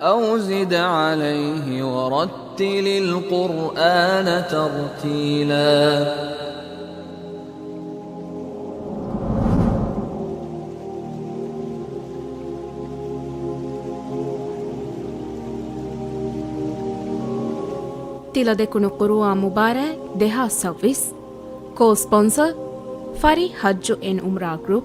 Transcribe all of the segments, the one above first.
أو زد عليه ورتل القرآن ترتيلا. තිල දෙකුණු කුරුවා මුබාරෑ දෙහා සව්විස් කෝ ස්පොන්සර් ෆරි හජ්ජු එන් උම්රා ගෲප්.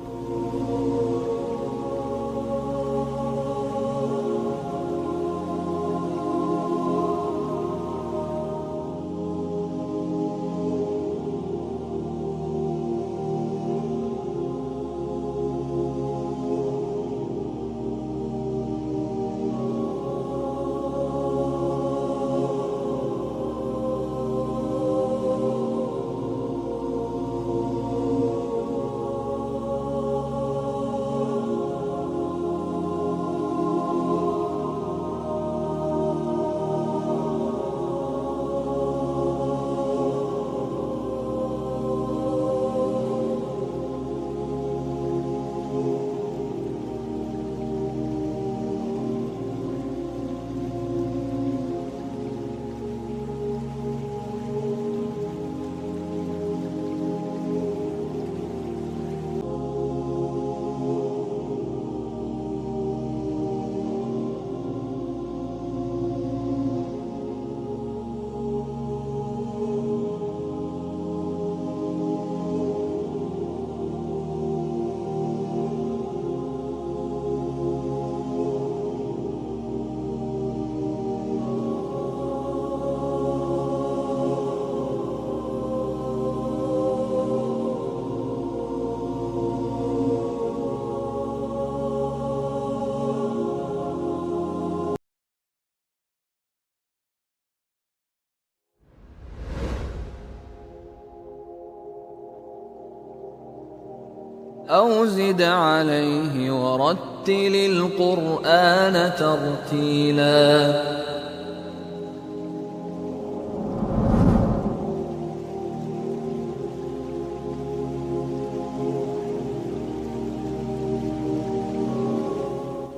أو زد عليه ورتل القرآن ترتيلا.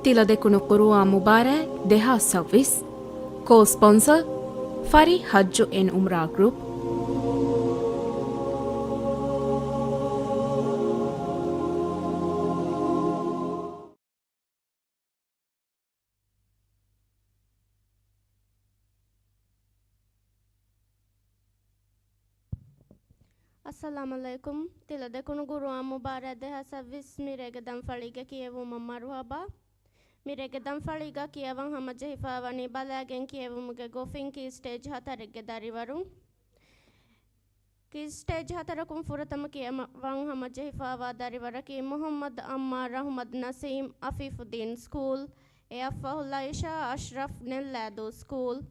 තිල දෙකුණු කුරුවා මුබාරෑ දෙහා සව්විස් කෝ ස්පොන්සර් ෆරි හජ්ජු එන් උම්රා ගෲප්. अस्सलाम अलैकुम तिला देखुनु गुरुआ मुबारक देहा सर्विस मिरेगे दम फळीगे किएवु ममरुहबा मिरेगे दम फळीगा किएवं हम जहिफावनी बलागें किएवु मुगे गोफिंग की स्टेज हतरेगे दारिवरु की स्टेज हतरकुम फुरतम किएवं हम जहिफावा दारिवर की मोहम्मद अम्मा रहमद नसीम अफीफुद्दीन स्कूल ए अफ़हुल्ला इशा अशरफ निल्लादो स्कूल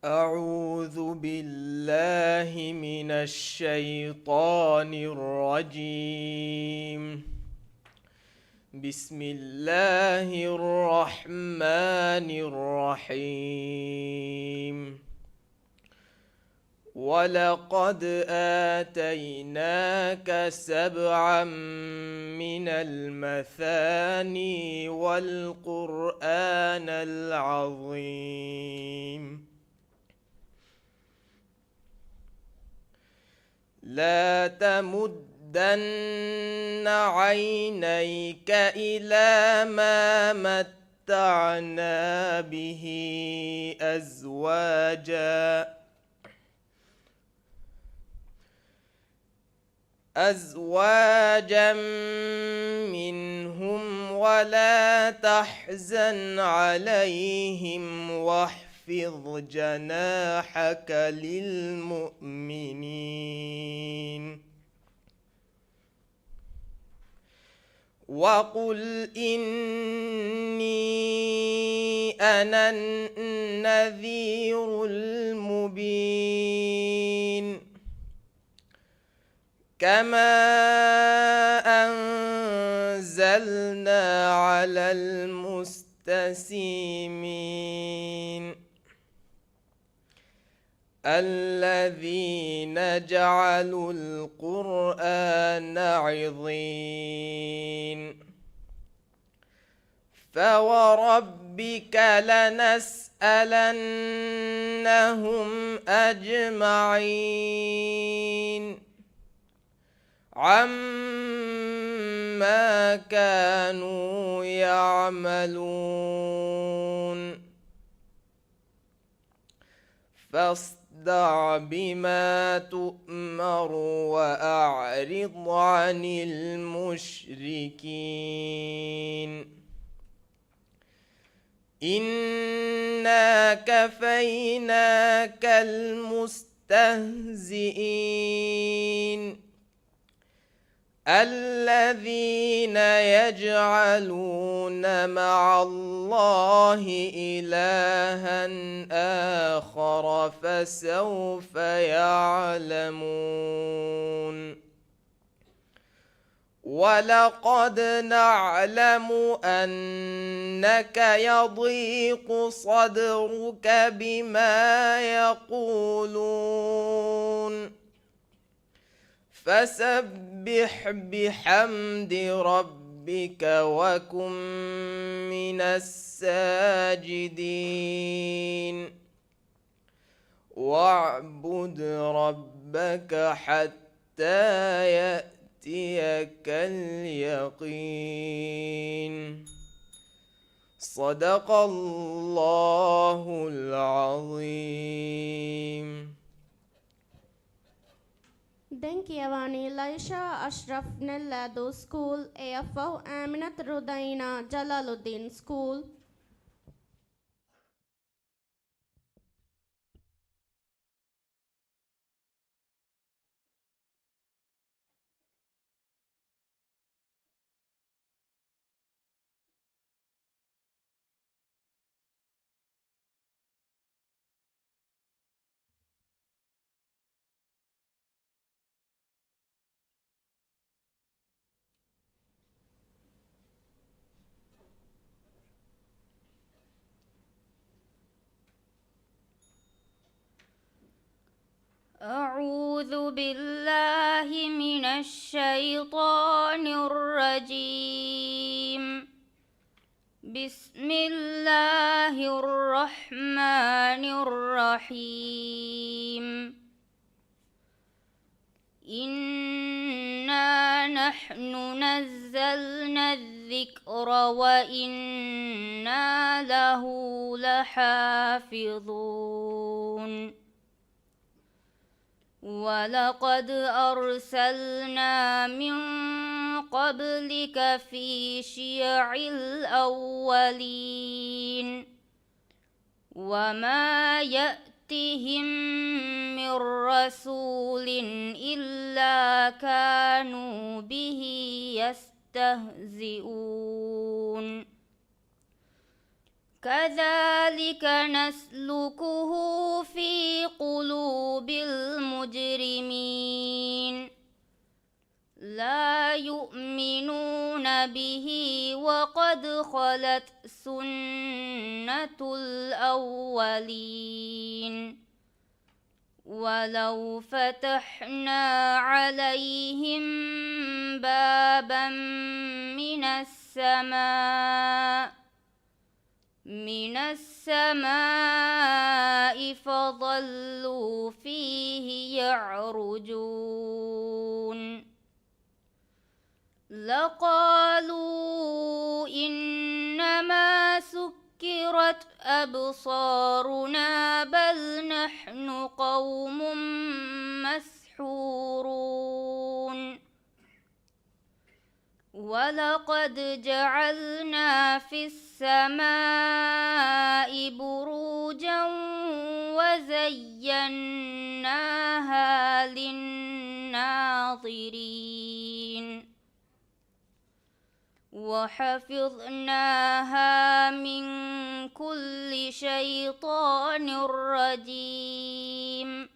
أعوذ بالله من الشيطان الرجيم. بسم الله الرحمن الرحيم. ولقد آتيناك سبعا من المثاني والقرآن العظيم. لا تمدن عينيك إلى ما متعنا به أزواجا منهم ولا تحزن عليهم واحفظ جناحك للمؤمنين وقل إني أنا النذير المبين كما أنزلنا على المستسيمين الذين جعلوا القرآن عضين فوربك لنسألنهم أجمعين عما كانوا يعملون فاصدع بما تؤمر وأعرض عن المشركين إنا كفيناك المستهزئين الذين يجعلون مع الله إلها آخر فسوف يعلمون ولقد نعلم أنك يضيق صدرك بما يقولون فسبح بحمد ربك وكن من الساجدين واعبد ربك حتى يأتيك اليقين صدق الله العظيم. Den කියවන්නේ ලයිෂා අශ්රෆ් නෙල්ලාදෝ ස්කූල් AFO ආමිනත් රුදයිනා ජලාලුද්දීන් ස්කූල්. أعوذ بالله من الشيطان الرجيم. بسم الله الرحمن الرحيم. إنا نحن نزلنا الذكر وإنا له لحافظون. ولقد أرسلنا من قبلك في شيع الأولين وما يأتهم من رسول إلا كانوا به يستهزئون. كذلك نسلكه في قلوب المجرمين لا يؤمنون به وقد خلت سنة الأولين ولو فتحنا عليهم بابا من السماء فظلوا فيه يعرجون لقالوا إنما سكرت أبصارنا بل نحن قوم مسحورون ولقد جعلنا في السماء بروجا وزيناها للناظرين وحفظناها من كل شيطان رجيم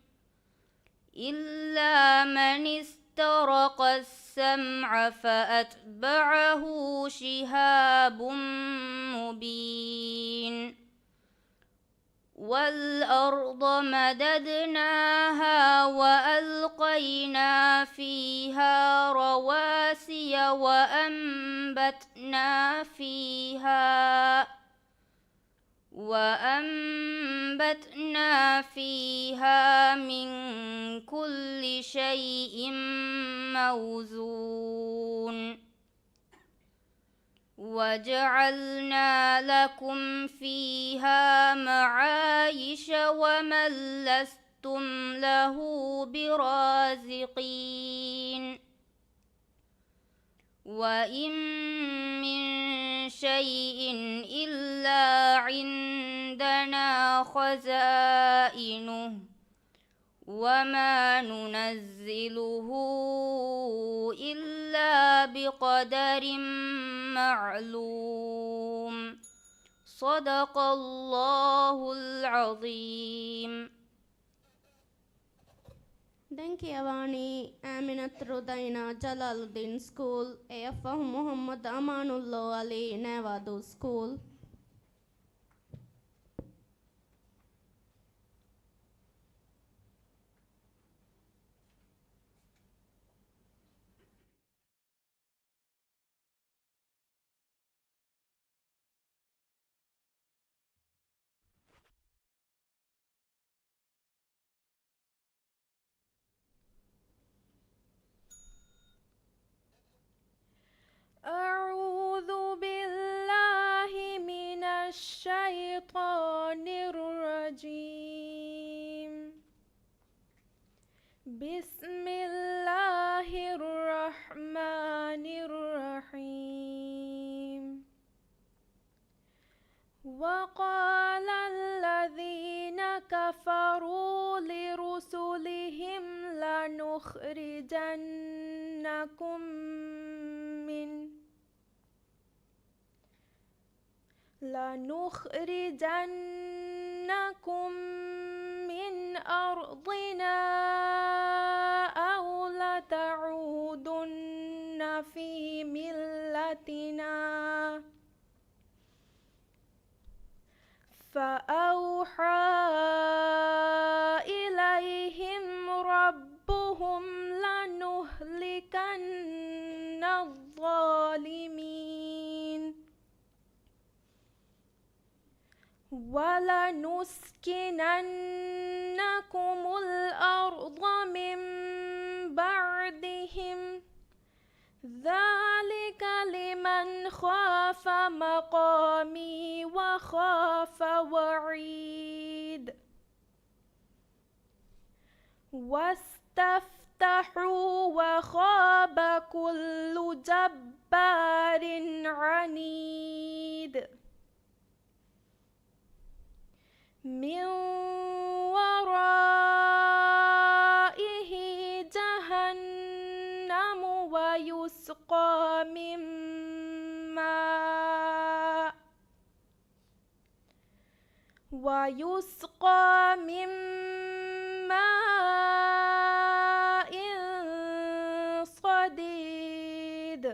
إلا من استرق السمع فأتبعه شهاب مبين والأرض مددناها وألقينا فيها رواسي وأنبتنا فيها من كل شيء موزون وجعلنا لكم فيها معايش ومن لستم له برازقين وإن من شيء إلا عندنا خزائنه وما ننزله إلا بقدر معلوم صدق الله العظيم. Denkiawani Aminat Rudaina Jalaluddin School, AFah Muhammad Amanullah Ali Nevadu School. أعوذ بالله من الشيطان الرجيم. بسم الله الرحمن الرحيم. وقال الذين كفروا لرسلهم لنخرجنكم من أرضنا أو لتعودن في ملتنا فأوحى إليهم ربهم لنهلكن الظالمين ولنسكننكم الأرض من بعدهم ذلك لمن خاف مقامي وخاف وعيد. واستفتحوا وخاب كل جبار عنيد من ورائه جهنم ويسقى من ماء ويسقى من ماء صديد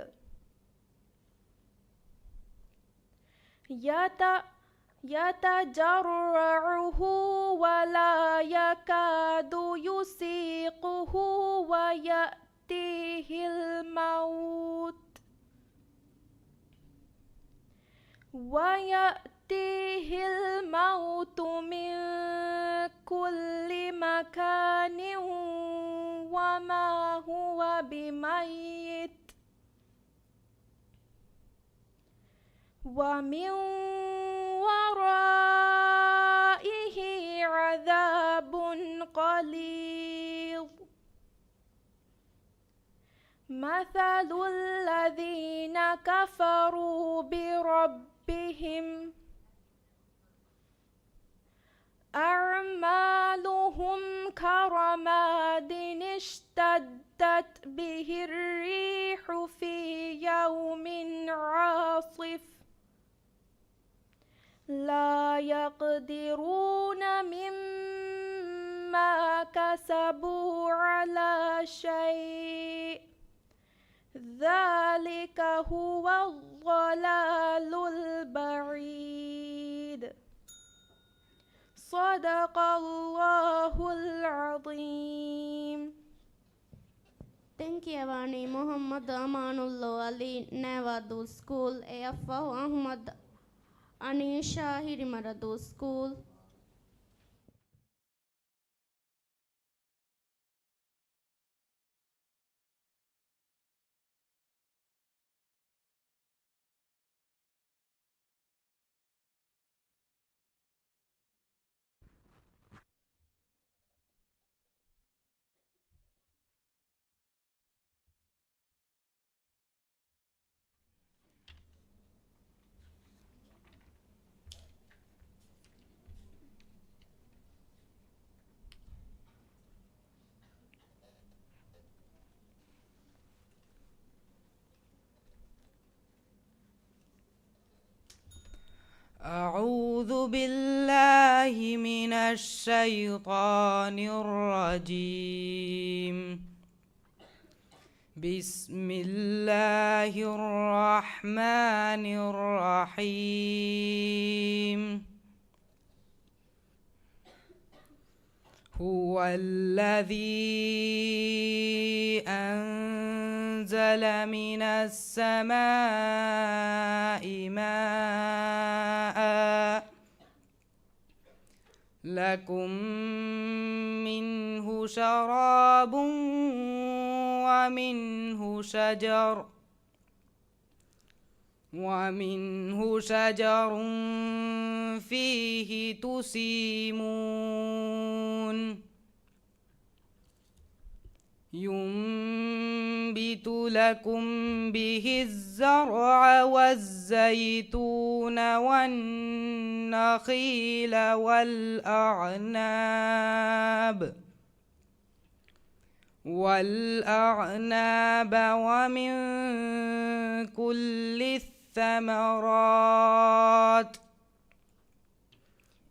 يتجرعه ولا يكاد يسيقه ويأتيه الموت من كل مكان وما هو بميت ومن ورائه عذاب غليظ مثل الذين كفروا بربهم أعمالهم كرماد اشتدت به الريح في يوم عاصف لا يقدرون مما كسبوا على شيء ذلك هو الضلال البعيد صدق الله العظيم. Tenkiyawani Muhammad Amanullah Ali Nevadu School Afahu Ahmad Anisha Hirimaradu School. أعوذ بالله من الشيطان الرجيم. بسم الله الرحمن الرحيم. هو الذي أنزل من السماء ماء لكم منه شراب ومنه شجر فيه تسيمون ينبت لكم به الزرع والزيتون والنخيل والأعناب ومن كل الثمرات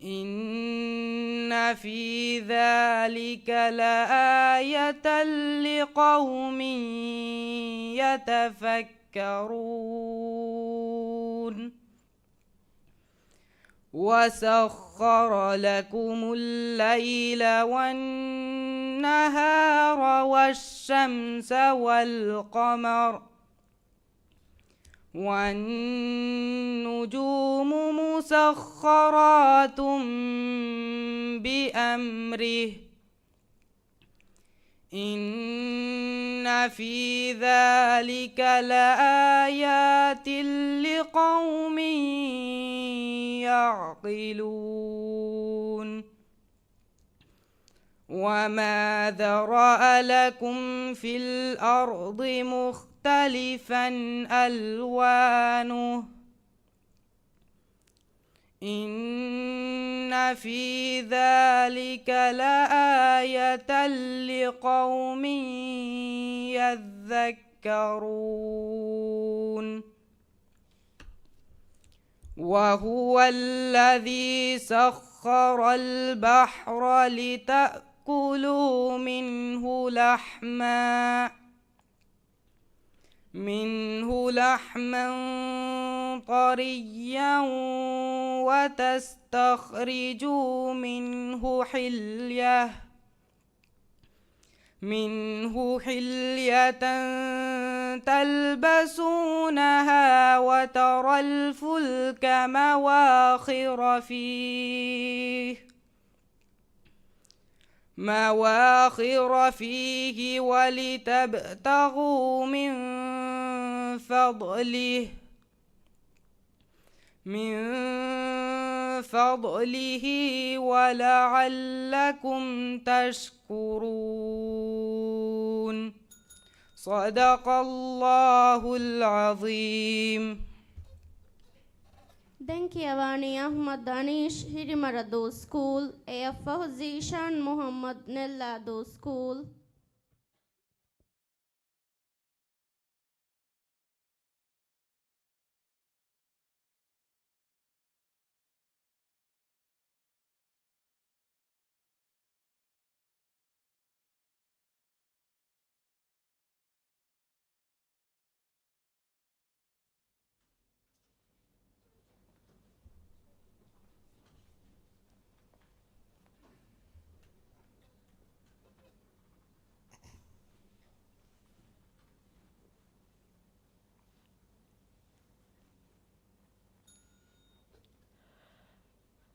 إن في ذلك لآية لقوم يتفكرون وسخر لكم الليل والنهار والشمس والقمر والنجوم مسخرات بأمره إن في ذلك لآيات لقوم يعقلون وما ذرأ لكم في الأرض مختلفا ألوانه إن في ذلك لآية لقوم يذكرون وهو الذي سخر وسخر البحر لتأكلوا منه لحما طريا وتستخرجوا منه حلية تلبسونها وترى الفلك مواخر فيه ولتبتغوا من فضله ولعلكم تشكرون. صدق الله العظيم. Den Kiavani Ahmad Danish Hirimarado School, AF Zishan Muhammad Nellado School.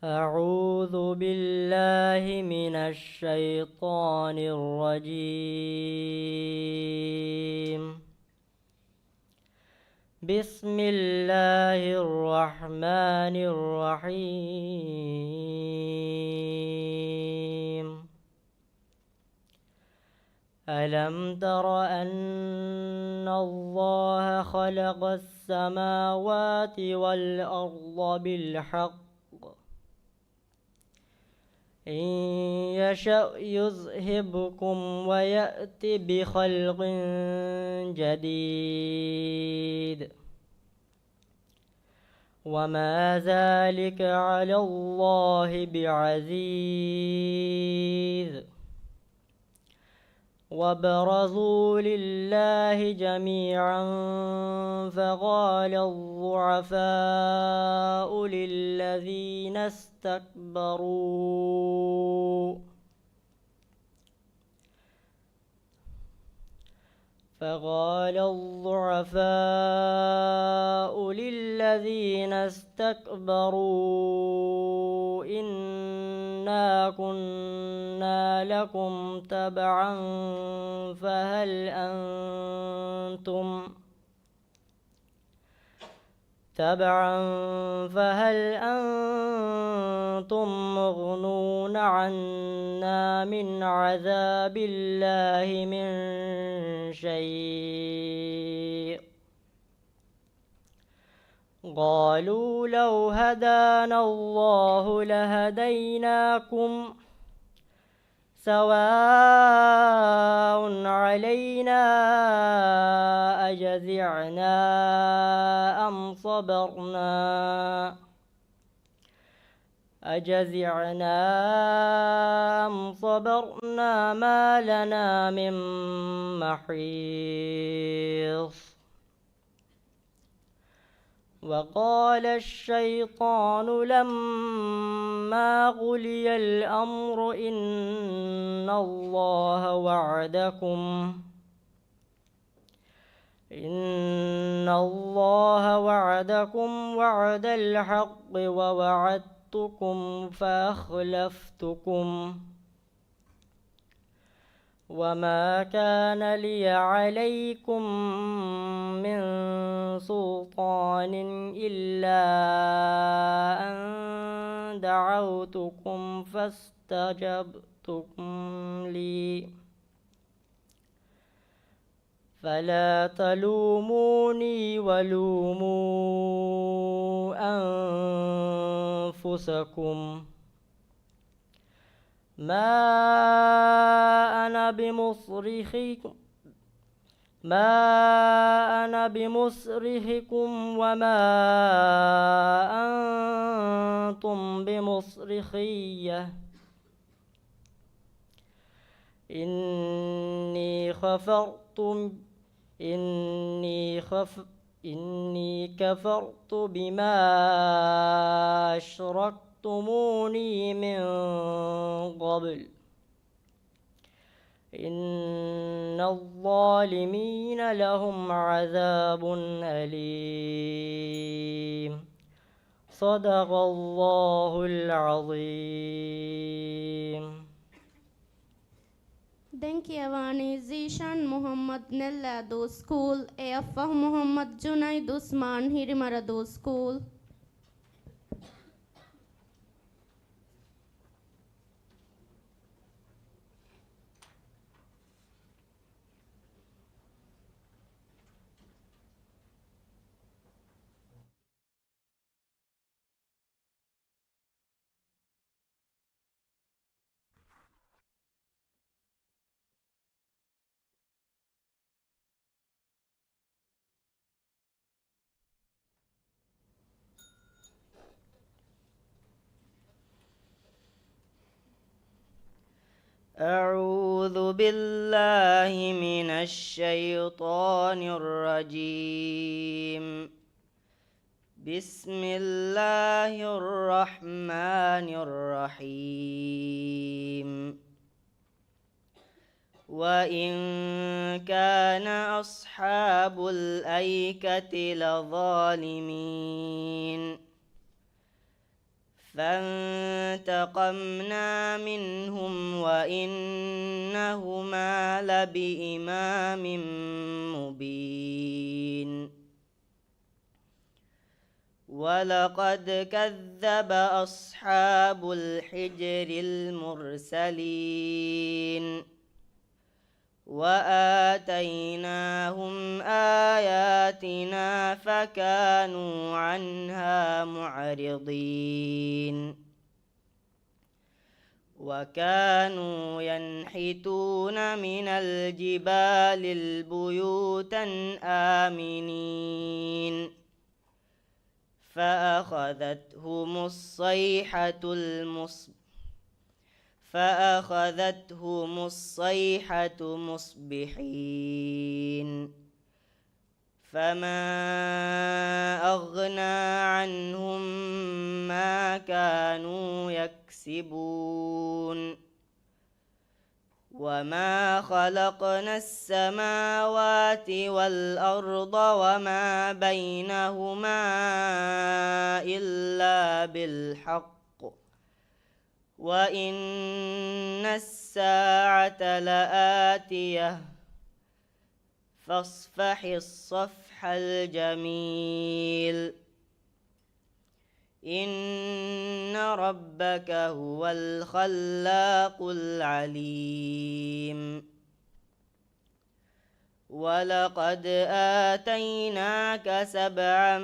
أعوذ بالله من الشيطان الرجيم. بسم الله الرحمن الرحيم. ألم تر أن الله خلق السماوات والأرض بالحق إن يشأ يذهبكم ويأت بخلق جديد وما ذلك على الله بعزيز. وبرزوا لله جميعا فقال الضعفاء للذين استكبروا إنا كنا لكم تبعا فهل أنتم مغنون عنا من عذاب الله من شيء. قالوا لو هدانا الله لهديناكم سواء علينا أجزعنا أم صبرنا ما لنا من محيص. وقال الشيطان لما قضي الأمر إن الله وعدكم وعد الحق ووعدتكم فأخلفتكم وما كان لي عليكم من سلطان إلا أن دعوتكم فاستجبتم لي فلا تلوموني ولوموا أنفسكم ما أنا ما أنا بمصرخكم وما أنتم بمصرخية إني كفرت بما أشركتموني من قبل إن الظالمين لهم عذاب أليم صدق الله العظيم. Denkiyavani Zishan Muhammad Nellado School, Afah Muhammad Junaid Usman Hirimarado School. أعوذ بالله من الشيطان الرجيم. بسم الله الرحمن الرحيم. وإن كان أصحاب الأيكة لظالمين فانتقمنا منهم وإنهما لبإمام مبين. ولقد كذب أصحاب الحجر المرسلين وآتيناهم آياتنا فكانوا عنها معرضين. وكانوا ينحتون من الجبال البيوتا آمنين فأخذتهم الصيحة مصبحين فما أغنى عنهم ما كانوا يكسبون. وما خلقنا السماوات والأرض وما بينهما إلا بالحق وإن الساعة لآتية فاصفح الصفح الجميل. إن ربك هو الخلاق العليم. ولقد آتيناك 7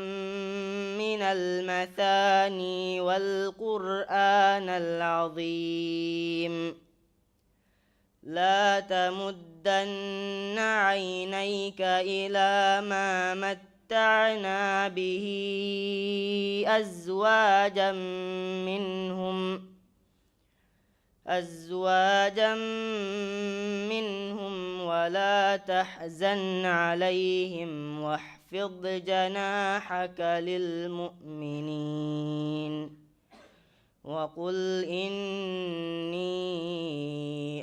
من المثاني والقرآن العظيم. لا تمدن عينيك إلى ما متعنا به أزواجا منهم ولا تحزن عليهم واخفض جناحك للمؤمنين وقل إني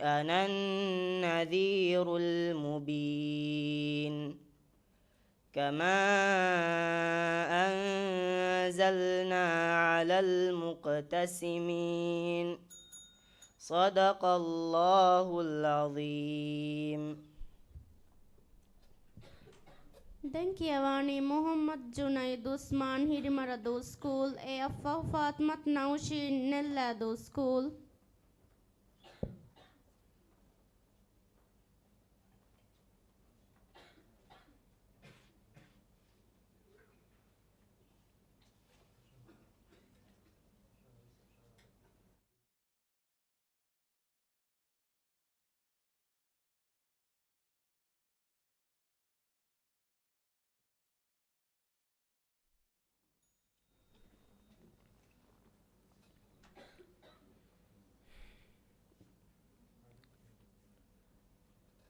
أنا النذير المبين. كما أنزلنا على المقتسمين. صدق الله العظيم. Denkiyavani Muhammad Junaid Usman Hirimarado School, Afah Fatmat Naushi Nellado School.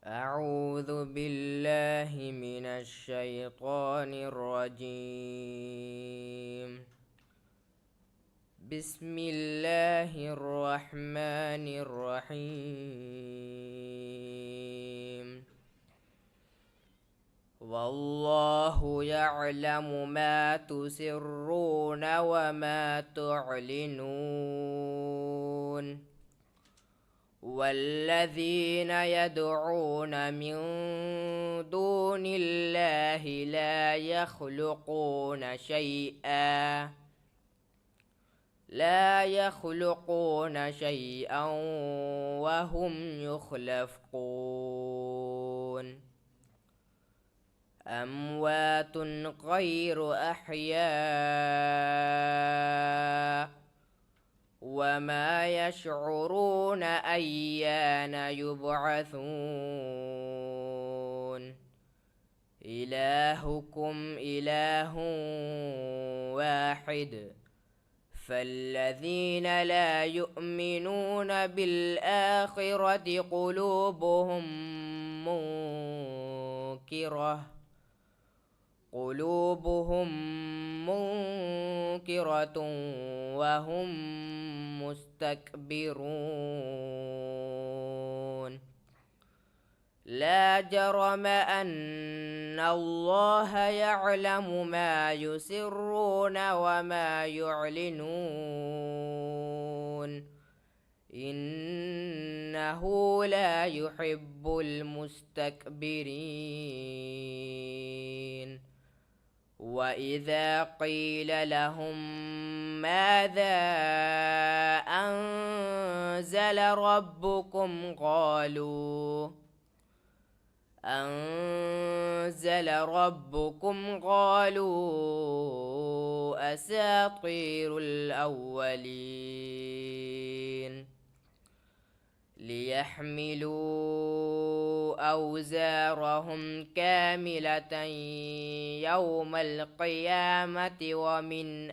أعوذ بالله من الشيطان الرجيم. بسم الله الرحمن الرحيم. والله يعلم ما تسرون وما تعلنون. والذين يدعون من دون الله لا يخلقون شيئا وهم يخلقون. أموات غير أحياء وما يشعرون أيان يبعثون. إلهكم إله واحد فالذين لا يؤمنون بالآخرة قلوبهم منكرة وهم مستكبرون. لا جرم أن الله يعلم ما يسرون وما يعلنون إنه لا يحب المستكبرين. وإذا قيل لهم ماذا أنزل ربكم قالوا أساطير الأولين. ليحملوا أوزارهم كاملة يوم القيامة ومن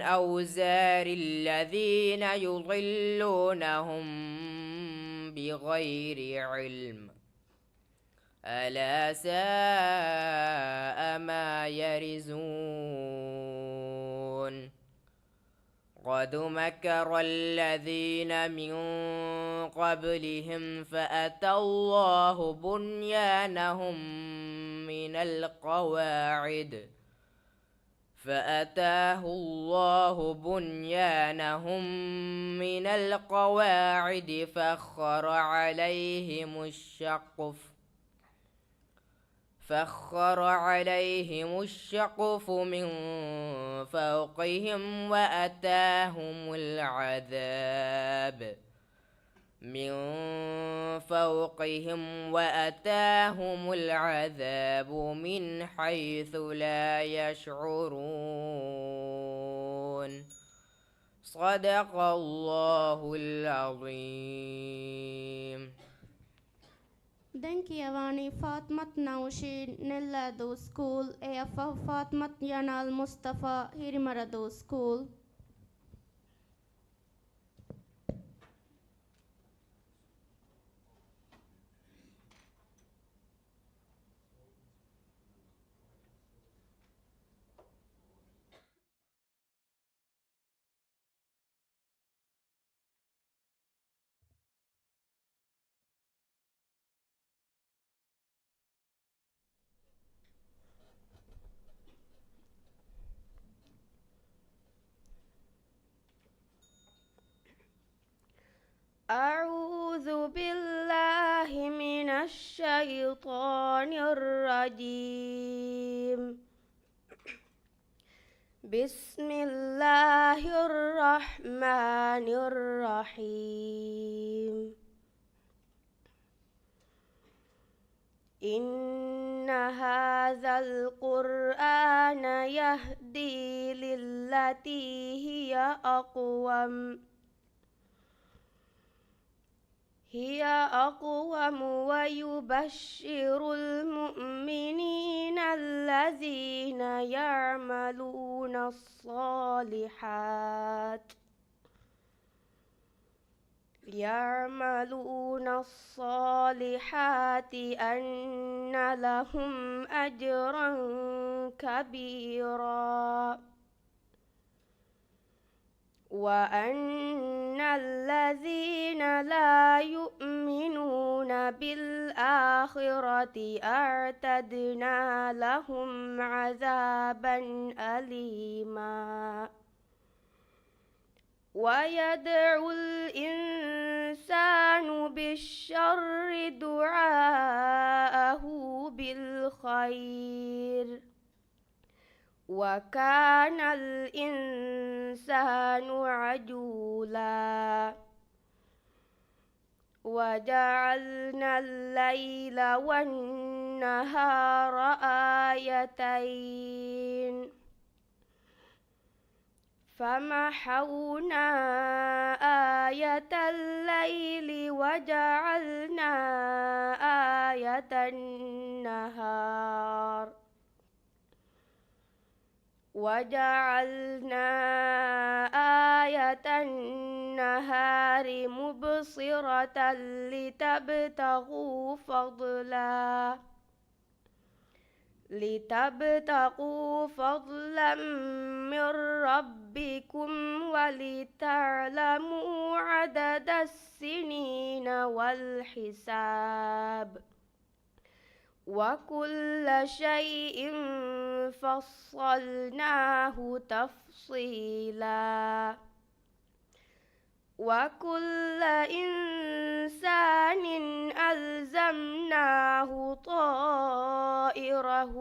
أوزار الذين يضلونهم بغير علم ألا ساء ما يرزون. قد مكر الذين من قبلهم فأتاه الله بنيانهم من القواعد فخر عليهم السقف من فوقهم وأتاهم العذاب من حيث لا يشعرون. صدق الله العظيم. Den Kiavani Fatmat Naushi Nellado School, AFA Fatmat Yanal Mustafa Hirimarado School. أعوذ بالله من الشيطان الرجيم. بسم الله الرحمن الرحيم. إن هذا القرآن يهدي للتي هي أقوم ويبشر المؤمنين الذين يعملون الصالحات يعملون الصالحات أن لهم أجرا كبيرا وأن الذين لا يؤمنون بالآخرة أعتدنا لهم عذابا أليما ويدعو الإنسان بالشر دعاءه بالخير وكان الإنسان عجولا وجعلنا الليل والنهار آيتين فمحونا آية الليل وجعلنا آية النهار وجعلنا آية النهار مبصرة لتبتغوا فضلا من ربكم ولتعلموا عدد السنين والحساب وكل شيء فصلناه تفصيلا وكل إنسان ألزمناه طائره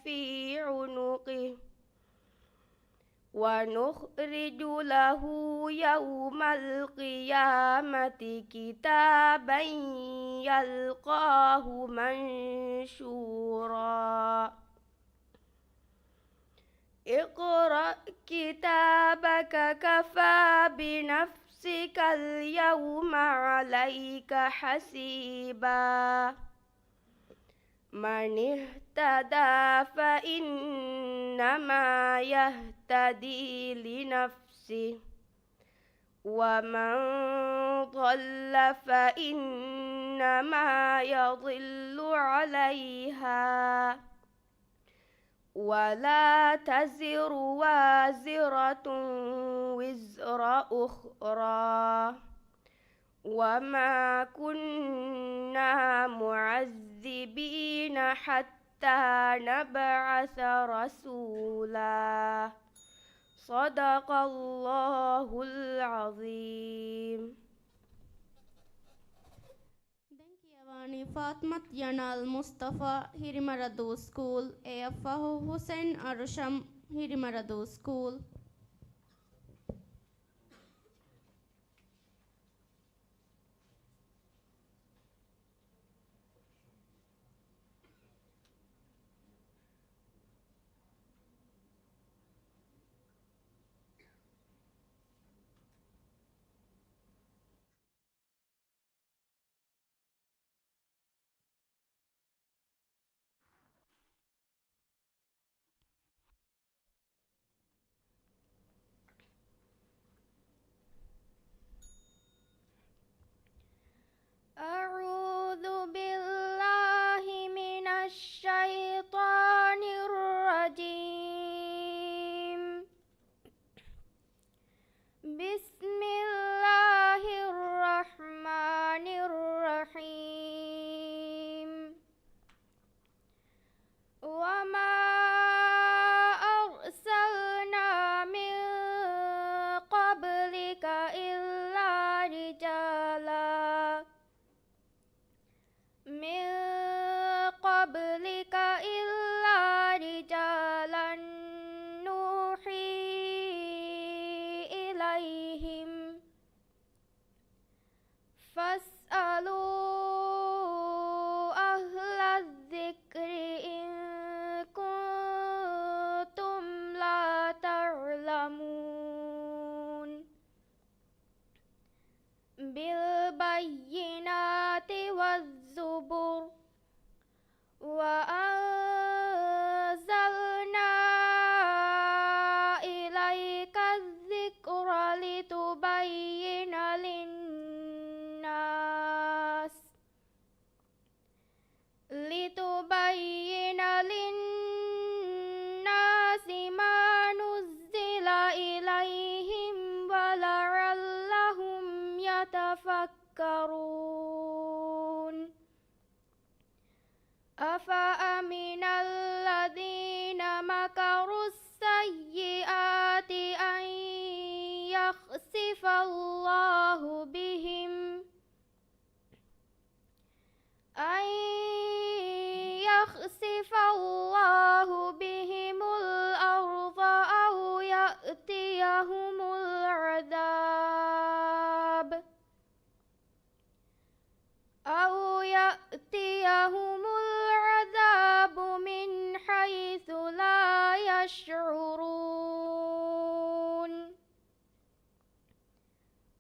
في عنقه ونخرج له يوم القيامة كتابا يلقاه منشورا اقرأ كتابك كفى بنفسك اليوم عليك حسيبا من اهتدى فإنما يهتدي لنفسه ومن ضل فإنما يضل عليها ولا تزر وازرة وزر أخرى وما كنا معذبين حتى نبعث رسولا صدق الله العظيم. Denkiavani Fatmat Yanal Mustafa Hirimaradu School, AFAH Hussein Arusham Hirimaradu School. أعوذ بالله من الشيطان الرجيم. بسم الله الرحمن الرحيم. وما أرسلنا من قبلك إلا رجالا نوحي إليهم فاسألوا أهل الذكر إن كنتم لا تعلمون. بالبينات والزبر وأنزلنا إليك الذكر لتبين للناس يتفكرون أفأمن الذين مكروا السيئات أن يخسف الله بهم الأرض أو يأتيهم العذاب من حيث لا يشعرون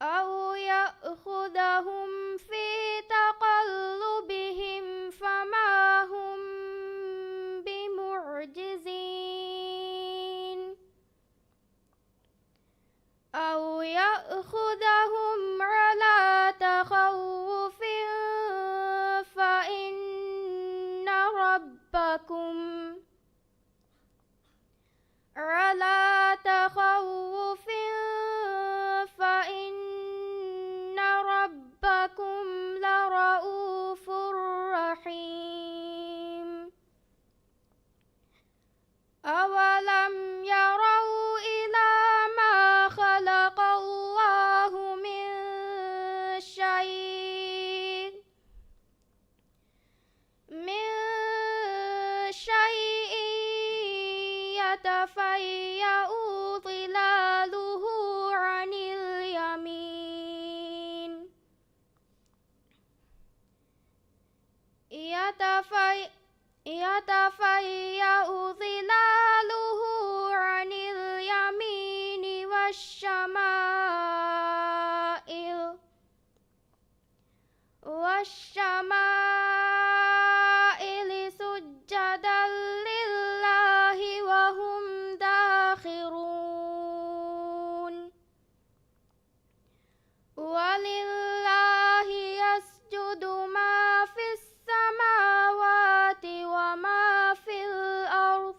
أو يأخذهم في تقلبهم فما هم بمعجزين أو يأخذهم على تخوف فإن ربكم لرؤوف رحيم أولم يروا إلى ما خلق الله من شيء يتفيأ ظلاله عن اليمين والشمائل سجدا لله وهم داخرون ولله يسجد ما في السماوات وما في الأرض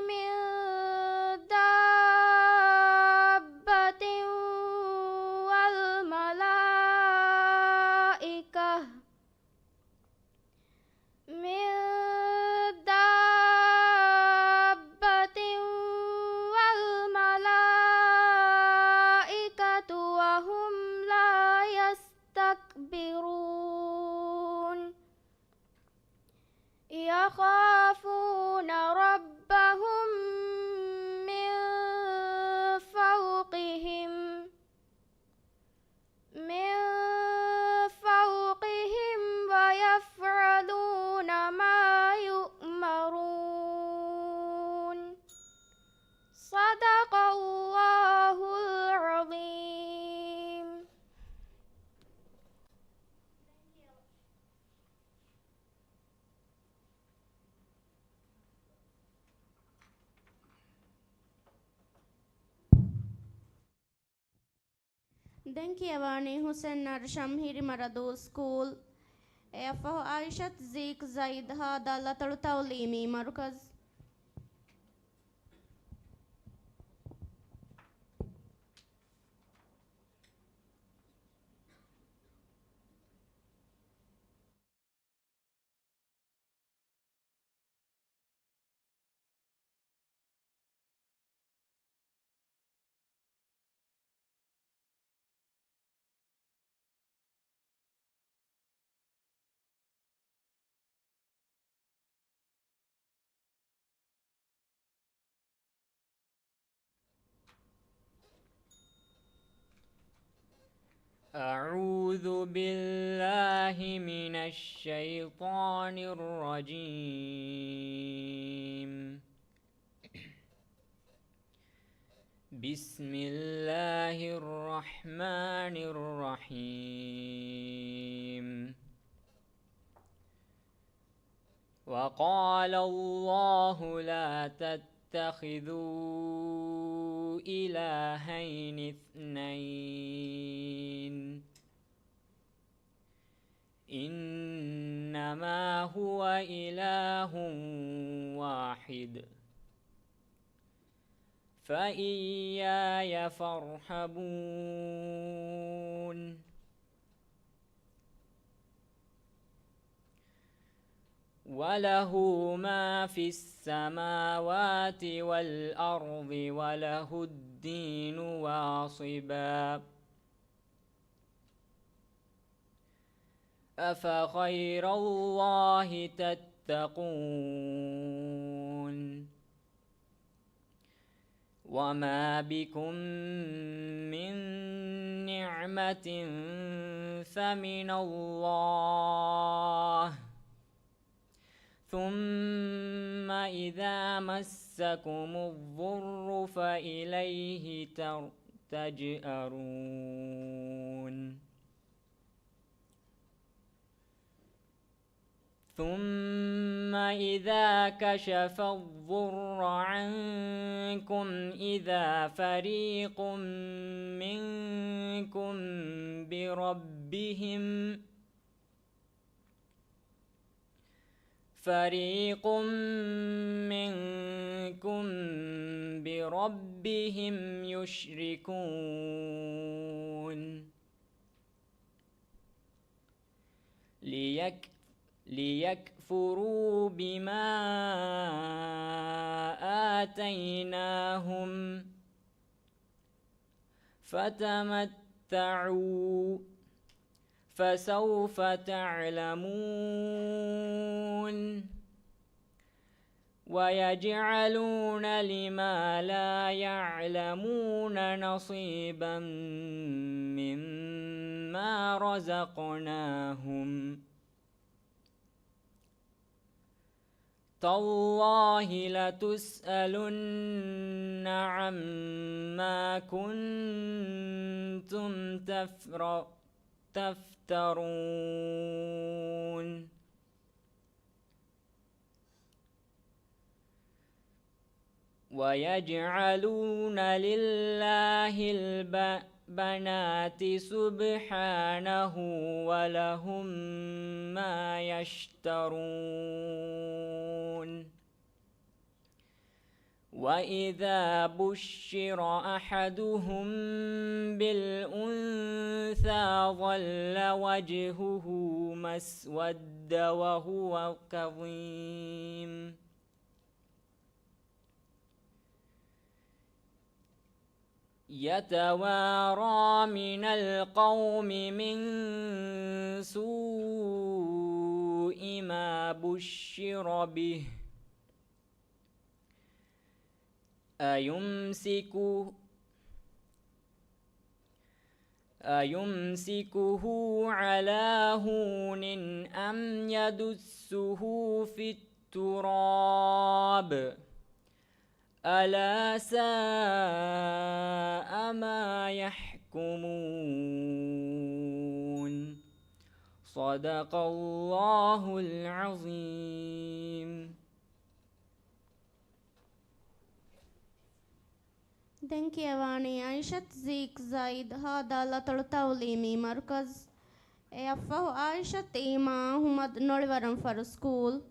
من دابة والملائكة وهم لا يستكبرون يخافون ربهم من فوقهم ويفعلون ما يؤمرون صدق الله العظيم. دنكيواني حسين شمهيري مرادو سكول أفه عائشة زيك زايد هذا لطل تعليمي مركز. أعوذ بالله من الشيطان الرجيم. بسم الله الرحمن الرحيم. وقال الله لا تتخذوا إلهين اثنين إنما هو إله واحد فإياي فارهبون وله ما في السماوات والأرض وله الدين واصبا أفغير الله تتقون وما بكم من نعمة فمن الله ثم إذا مسكم الضر فإليه تجأرون ثم إذا كشف الضر عنكم إذا فريق منكم بربهم يشركون ليكفروا بما آتيناهم فتمتعوا فسوف تعلمون ويجعلون لما لا يعلمون نصيبا مما رزقناهم تالله لتسألن عما كنتم تفترون ويجعلون لله البنات سبحانه ولهم ما يشترون وإذا بشر أحدهم بالأنثى ظل وجهه مسودا وهو كظيم يتوارى من القوم من سوء ما بشر به أيمسكه على هون أم يدسه في التراب ألا ساء ما يحكمون صدق الله العظيم. دنكيواني عائشة زيك زايد هذا لطل توليمي مركز يفه عائشة إيما همد نولورم فر سكول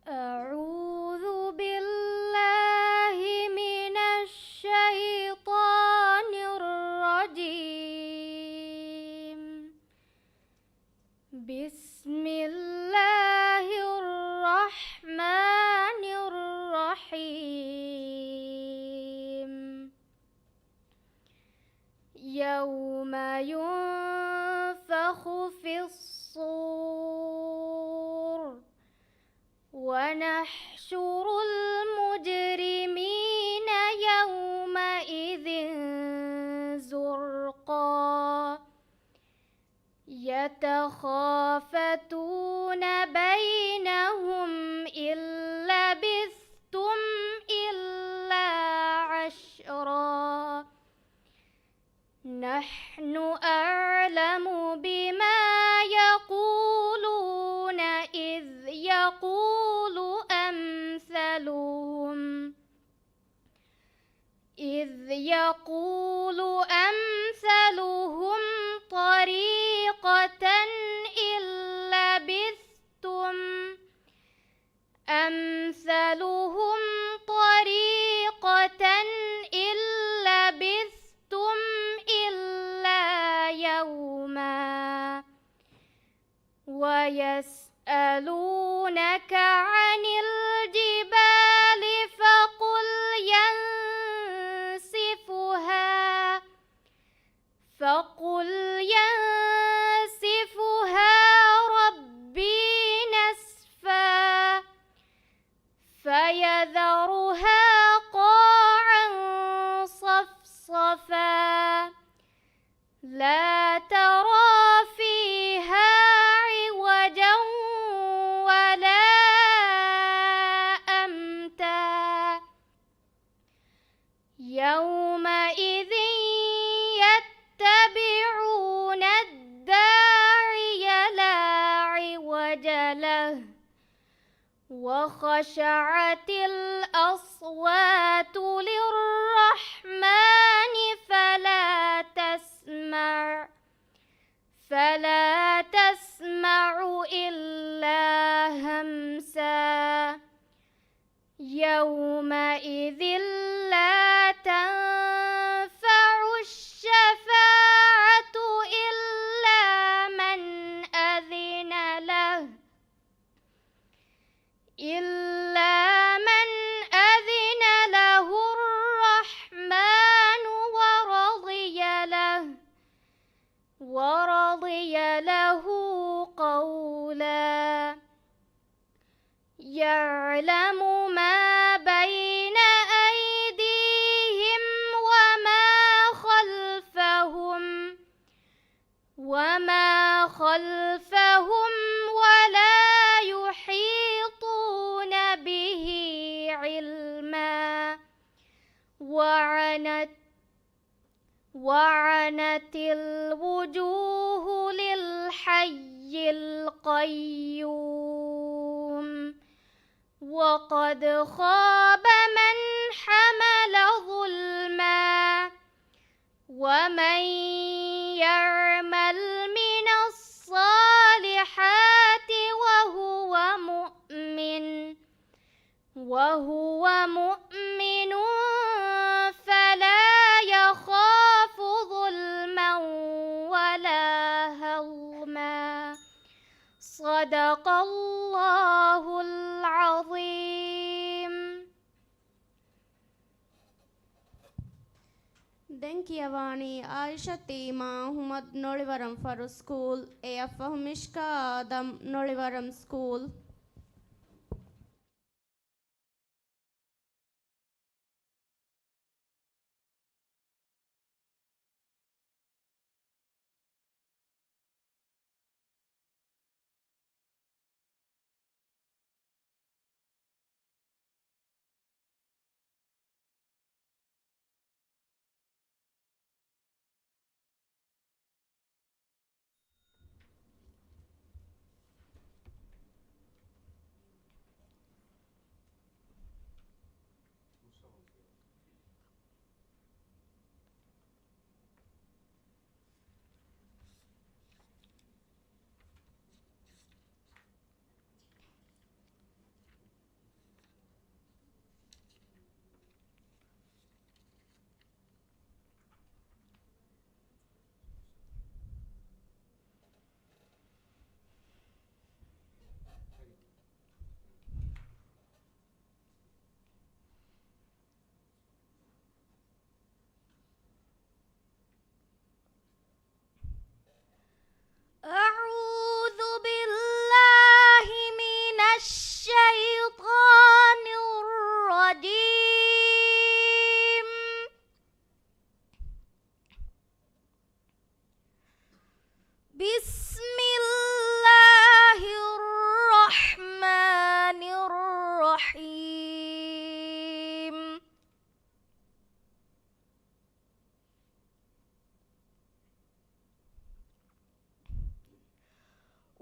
أعوذ بالله من الشيطان الرجيم. بسم الله الرحمن الرحيم. يوم ينفخ في الصور ونحشر المجرمين يومئذ يتخافتون بينهم إن لبثتم إلا عشرا نحن أعلم بما يقولون إذ يقول أمثلهم طريقة إن لبثتم إلا يوما ويسألونك عن الجبال فقل ينسفها ربي نسفا فيذرها قاعا صفصفا لا ترى فيها عوجا ولا أمتا يومئذ يتبعون الداعي لا عوج له وخشعت الأصوات للرحمن فلا تسمع إلا همسا يومئذ لا تنفع الشفاعة إلا من أذن له الرحمن ورضي له قولا يعلم ما بين أيديهم وما خلفهم ولا يحيطون به علما وعنت الوجوه للحي القيوم وقد خاب من حمل ظلما ومن يعمل من الصالحات وهو مؤمن فلا يخاف ظلما ولا هضما صدق الله العظيم. Denkiavani Aisha Tima Humad Nolivaram Faru School AF Mishka Adam Nolivaram School.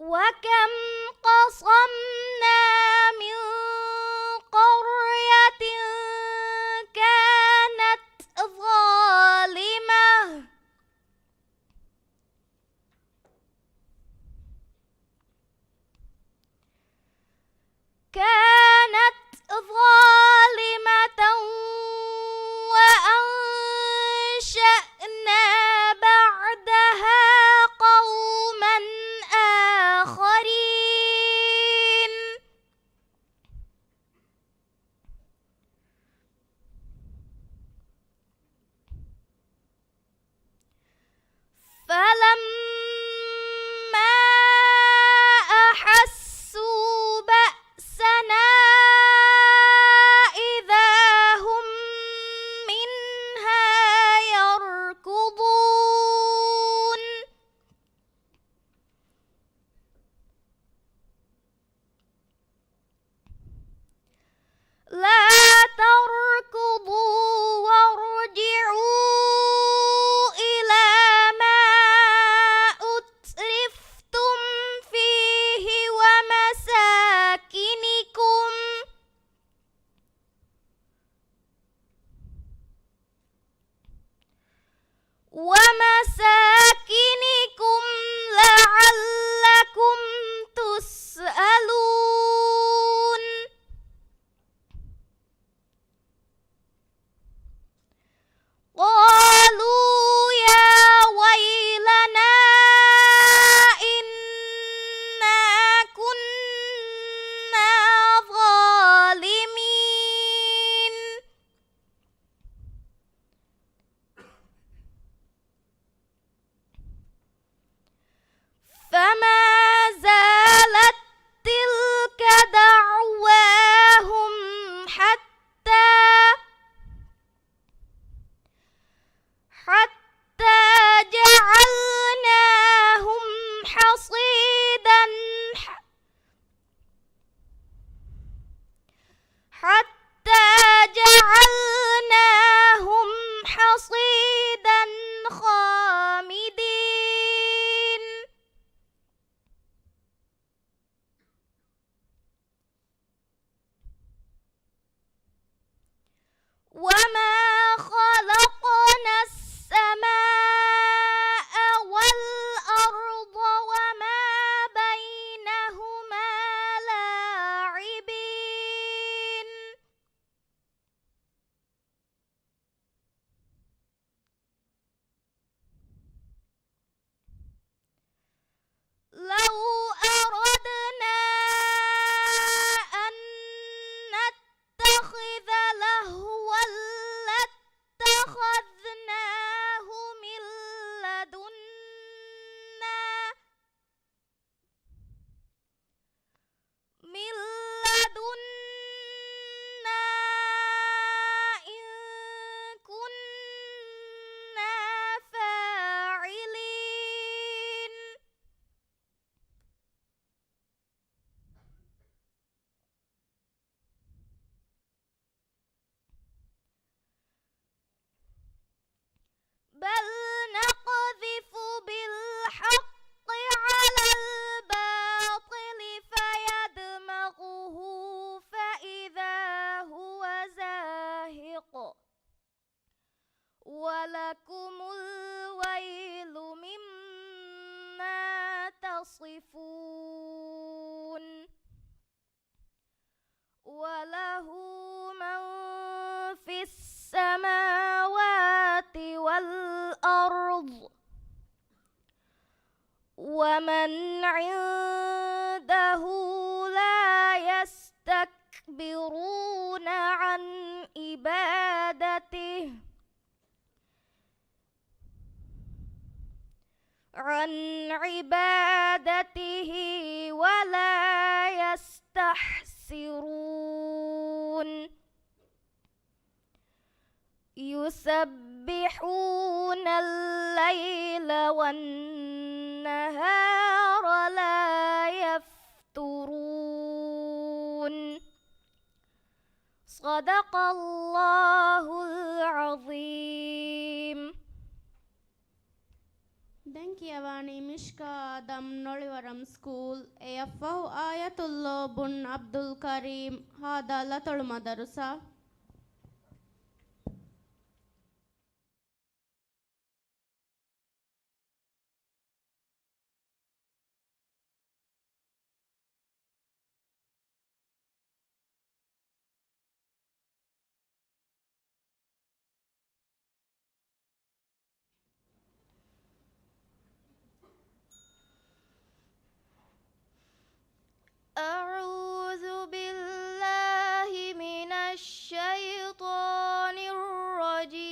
وكم قصمنا من قرية كانت ظالمة وأنشأنا بعدها قوما آخرين فلما أحسوا بأسنا إذا هم منها يركضون لا تركضوا وارجعوا إلى ما أترفتم فيه ومساكنكم لعلكم تسألون قالوا يا ويلنا إنا كنا ظالمين فما زالت تلك دعواهم حتى جعلناهم حصيدا خامدين وما خلقنا السماء والأرض وما بينهما لاعبين لو أردنا أن نتخذ لهوا لاتخذناه من لدنا إن كنا فاعلين بل نقذف بالحق على الباطل فيدمغه فإذا هو زاهق ولكم الويل مما تصفون وله من في السماوات والأرض ومن عنده لا يستكبرون عن عبادته ولا يستحسرون يسبحون الليل والنهار لا يفترون صدق الله العظيم. Thank කියවානී මිෂ්කාදම් නොලිවරම් ස්කූල් එයෆහු ආයතුල්ලෝ බුන් අබ්දුල් කරීම් හාදාල්ල තොළු මදරුසා أعوذ بالله من الشيطان الرجيم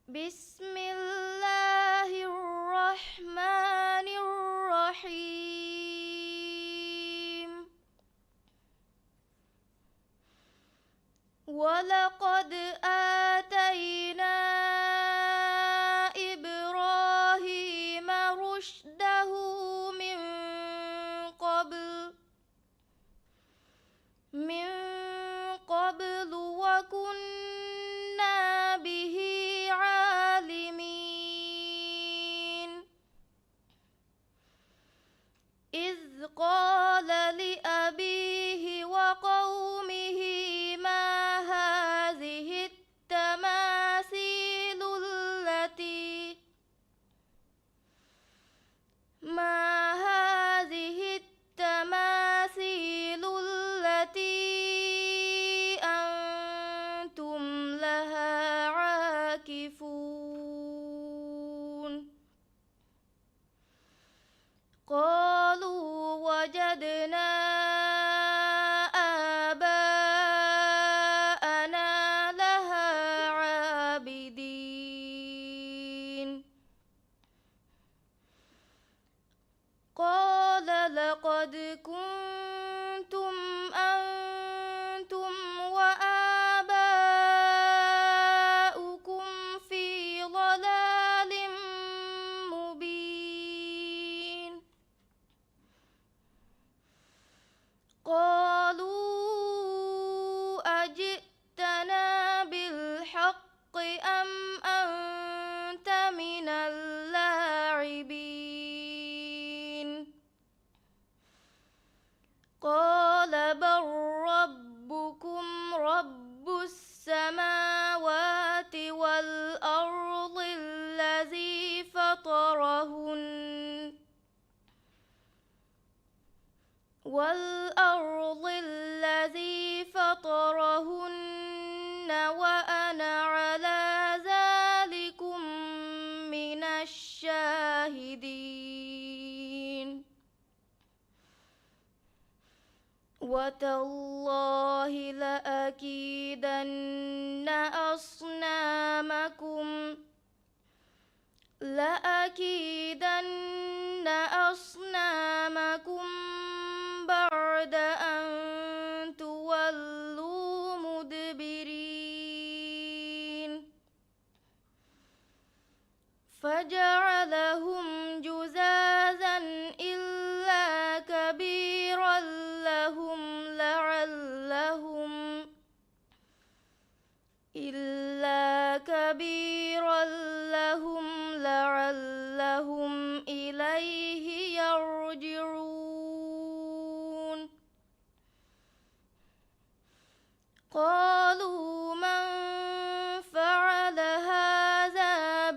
بسم الله الرحمن الرحيم ولقد آتينا إبراهيم رشده من قبل وكنا به عالمين إذ قال لأبيه وقومه ما هذه التماثيل التي أنتم لها عاكفون قالوا وجدنا آباءنا لها عابدين قال لقد كنتم أنتم وآباؤكم في ضلال مبين قالوا أجئتنا بالحق أم أنت من اللاعبين قال بل ربكم رب السماوات والأرض الذي فطرهن وأنا على ذلكم من الشاهدين وتالله لأكيدن أصنامكم بعد أن تولوا مدبرين فجعلهم جزازا إلا كبيرا لهم لعلهم إليه يرجعون قالوا من فعل هذا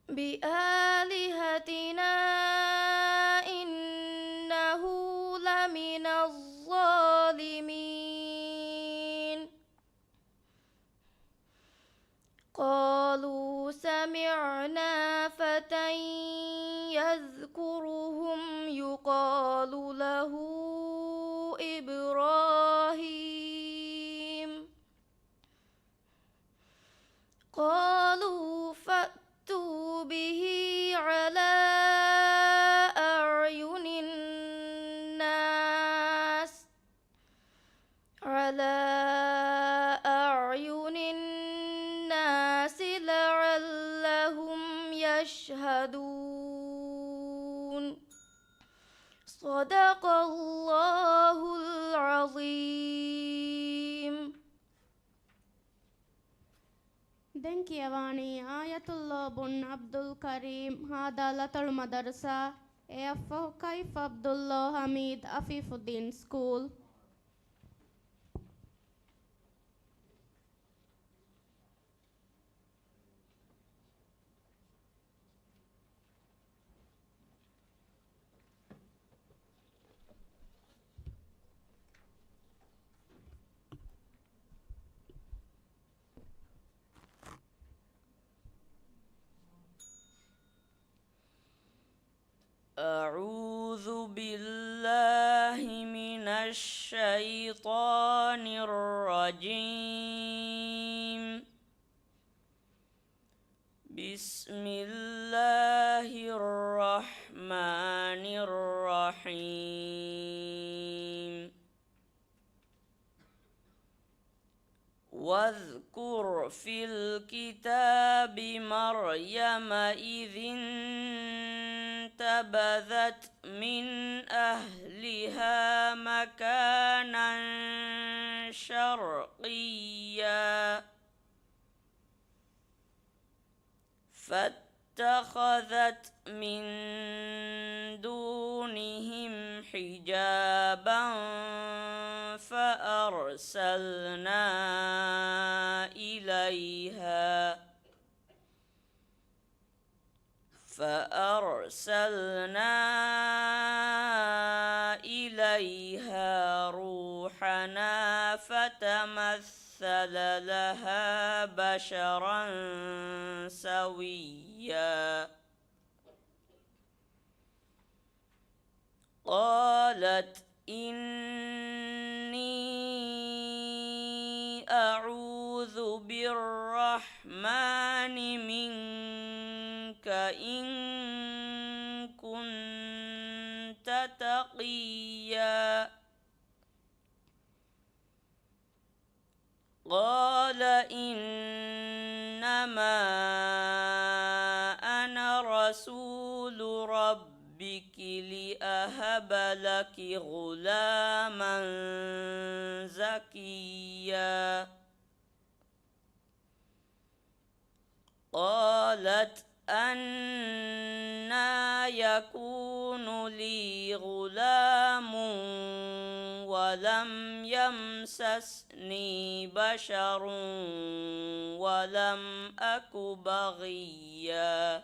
بآلهتنا إنه لمن الظالمين قالوا سمعنا فتى يذكرهم يقال له إبراهيم قالوا فأتوا به على أعين الناس لعلهم يشهدون صدق الله العظيم دنكيواني آية الله بن عبد الكريم هذا لطل مدرسة أفه كيف عبد الله حميد عفيف الدين سكول. أعوذ بالله من الشيطان الرجيم. بسم الله الرحمن الرحيم. واذكر في الكتاب مريم إذ انتبذت من أهلها مكانا شرقيا فاتخذت من دونهم حجابا فأرسلنا إليها روحنا فتمثل لها بشرا سويا. قالت إني أعوذ بالرحمن منك إن كنت تقيا. قال إنما أنا رسول ربك لأهب لك غلاما زكيا. قالت أنى يكون لي غلام ولم يمسسني بشر ولم أك بغيا.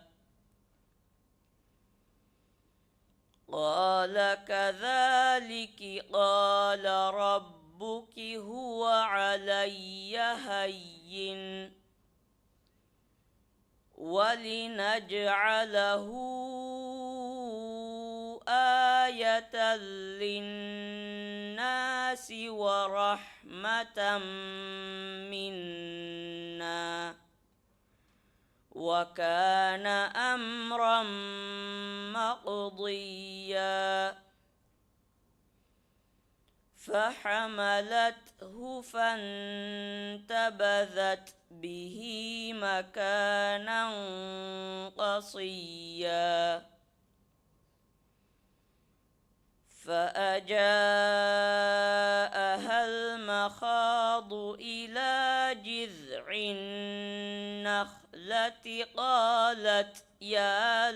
قال كذلك قال ربك هو علي هين ولنجعله آية للناس ورحمة منا وكان أمرا مقضيا. فحملته فانتبذت به مكانا قصيا. فأجاءها المخاض إلى جذع النخلة قالت يا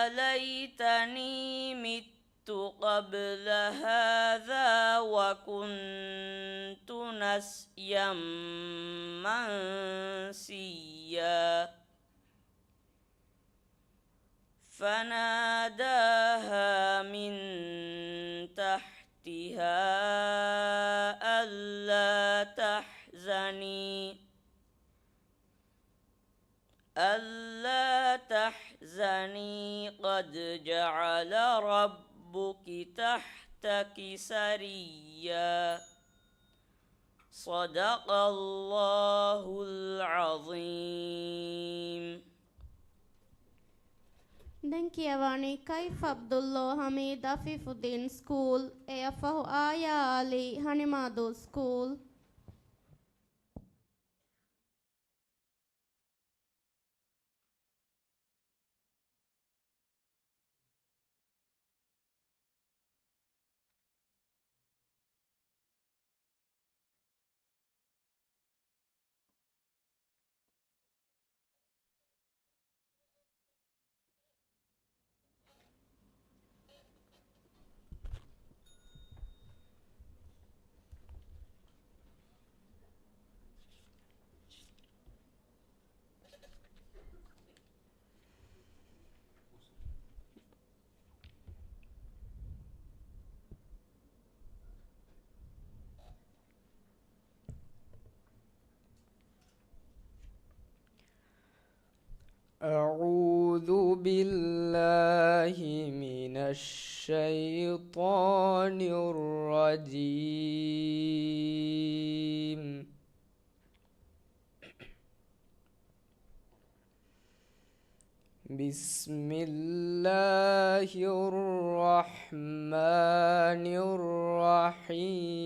ليتني مت قبل هذا وكنت نسيا منسيا. فناداها من تحتها ألا تحزني قد جعل ربك تحتك سريا. صدق الله العظيم. دنكيواني كيف عبد الله حميد عفيف الدين سكول أفه آية علي هنمادو سكول. أعوذ بالله من الشيطان الرجيم. بسم الله الرحمن الرحيم.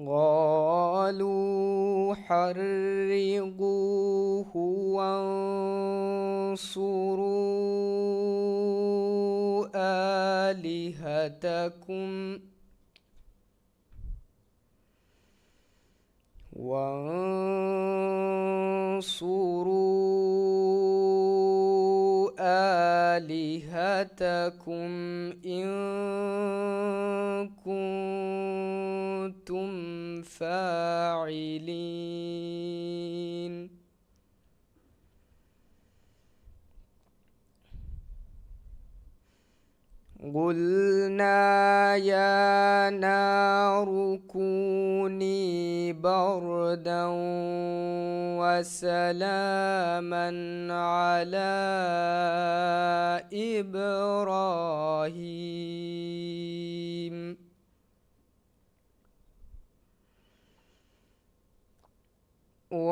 قالوا حرقوه وانصروا آلهتكم إن كنتم فاعلين. قلنا يا نار كوني بردا وسلاما على إبراهيم.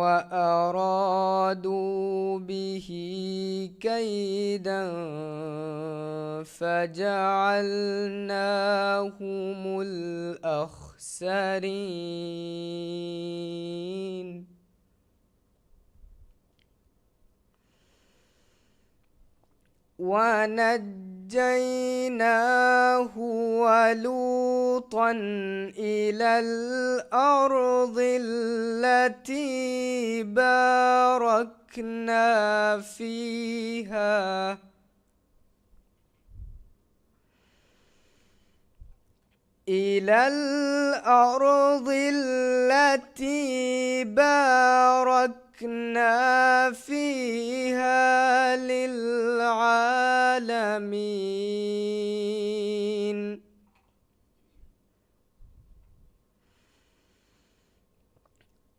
وأرادوا به كيدا فجعلناهم الأخسرين. ونجيناه ولوطا إلى الأرض التي باركنا فيها للعالمين.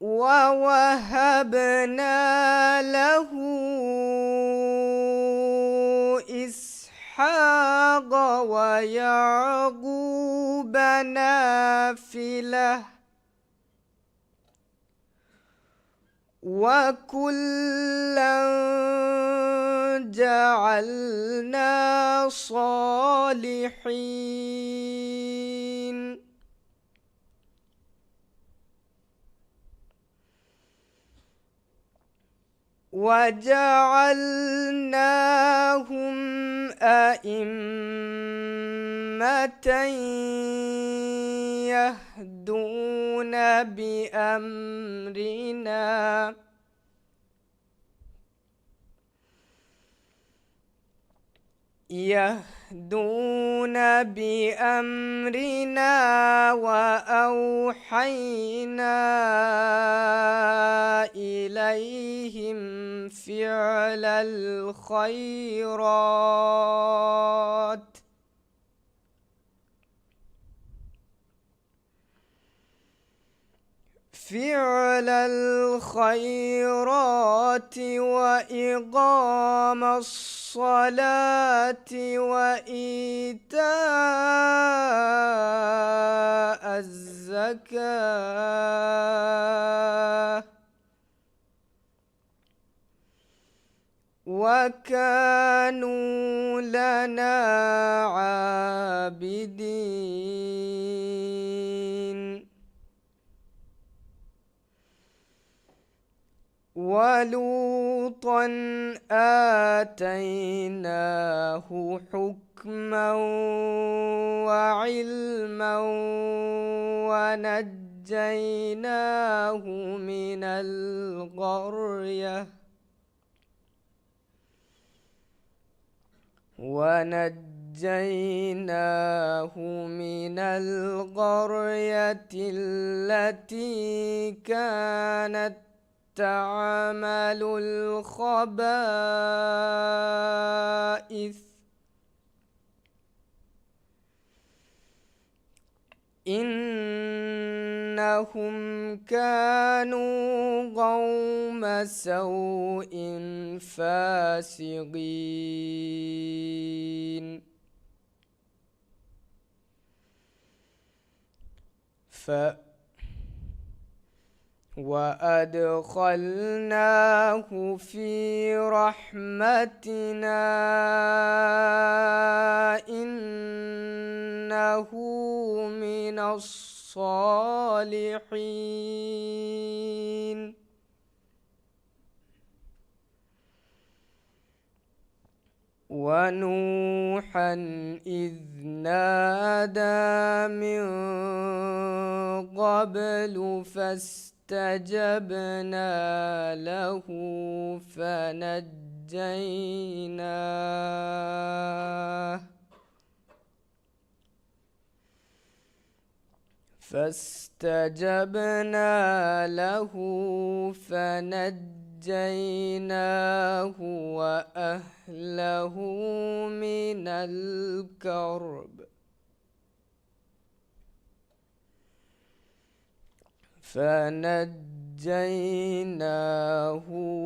ووهبنا له إسحاق ويعقوب نافلة وكلا جعلنا صالحين. وجعلناهم أئمة يهدون بأمرنا وأوحينا إليهم فعل الخيرات وإقام الصلاة وإيتاء الزكاة وكانوا لنا عابدين. ولوطا آتيناه حكما وعلما ونجيناه من القرية التي كانت تعمل الخبائث إنهم كانوا قوم سوء فاسقين وأدخلناه في رحمتنا إنه من الصالحين ونوحا إذ نادى من قبل فاستجبنا له فنجيناه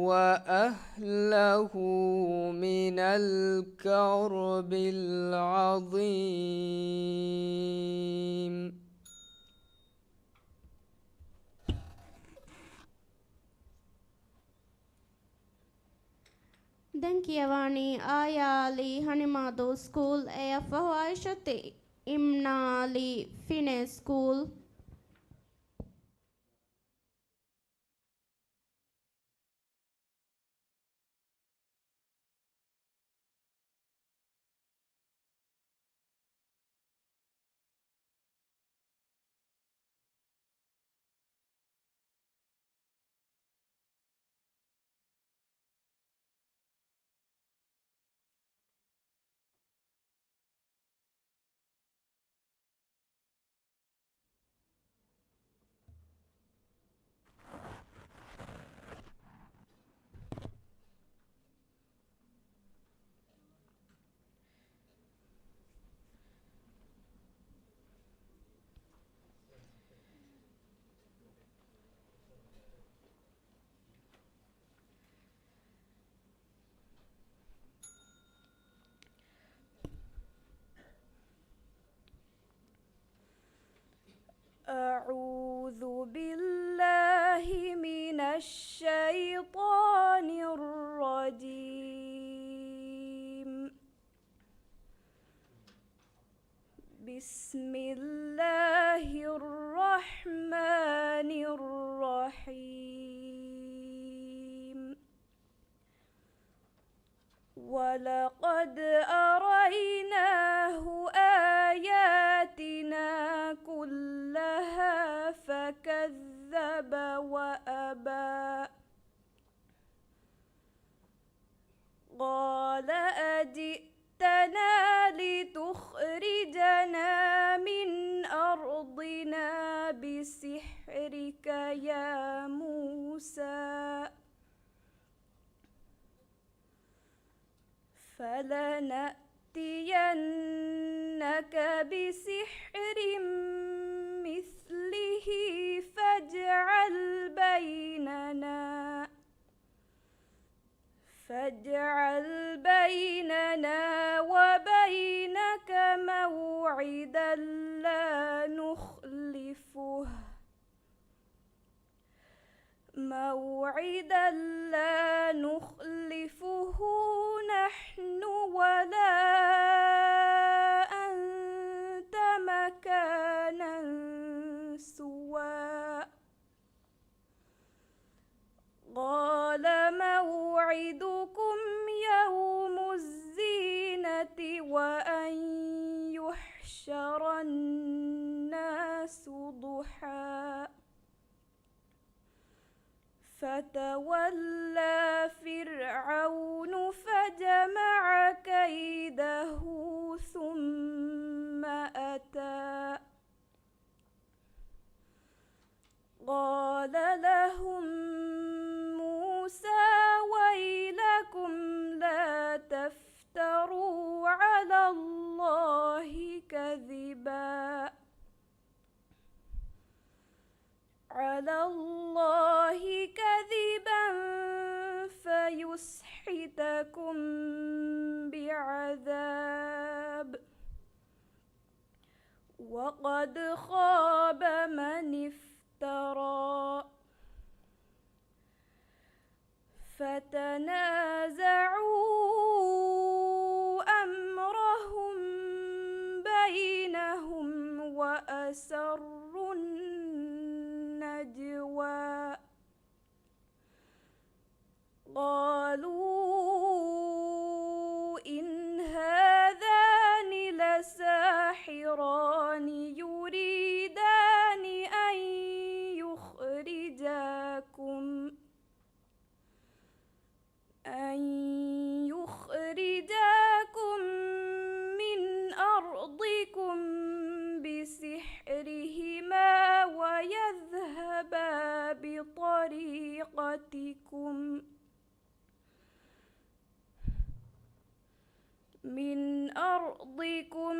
وأهله من الكرب العظيم. දැන් කියවani ආයාලි හනිමාදෝ ස්කූල් එයෆහායිෂතේ ඉම්නාලි ෆිනේ ස්කූල් أعوذ بالله من الشيطان الرجيم. بسم الله الرحمن الرحيم. ولقد أريناه آياتنا كلها فكذب وأبى. قال أجئتنا لتخرجنا من أرضنا بسحرك يا موسى. فلنأتينك بسحر مثله فاجعل بيننا وبينك موعدا لا نخلفه نحن ولا أنت مكانا سوى. قال موعدكم يوم الزينة وأن يحشر الناس ضحى. فتولى فرعون فجمع كيده ثم أتى. قال لهم موسى ويلكم لا تفتروا على الله كذبا على الله كذبا فيسحتكم بعذاب وقد خاب من افترى فتنازعوا أمرهم بينهم وأسروا النجوى قالوا إن هذان لساحران يريدان أن يخرجاكم من أرضكم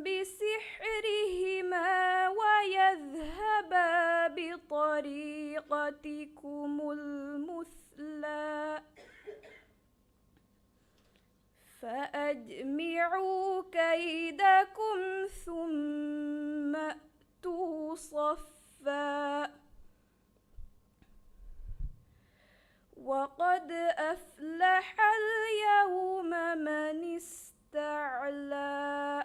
بسحرهما ويذهبا بطريقتكم المثلى فأجمعوا كيدكم ثم أتوا صفا وقد أفلح اليوم من استعلى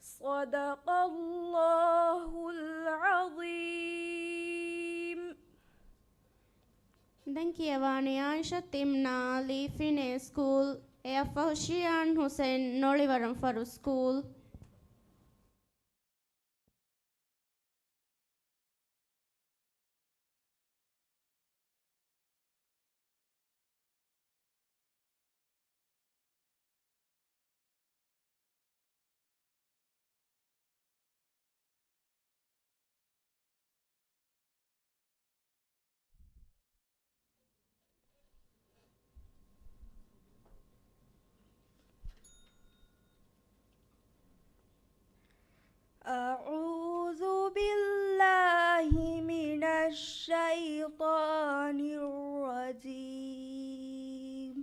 صدق الله العظيم. දැන් කියවන්නේ ආයිෂා තිම්නා ලීෆිනේ ස්කූල් එයා ෆහෂියාන් හුසෙන් නොලිවරම් ෆරු ස්කූල්. أعوذ بالله من الشيطان الرجيم.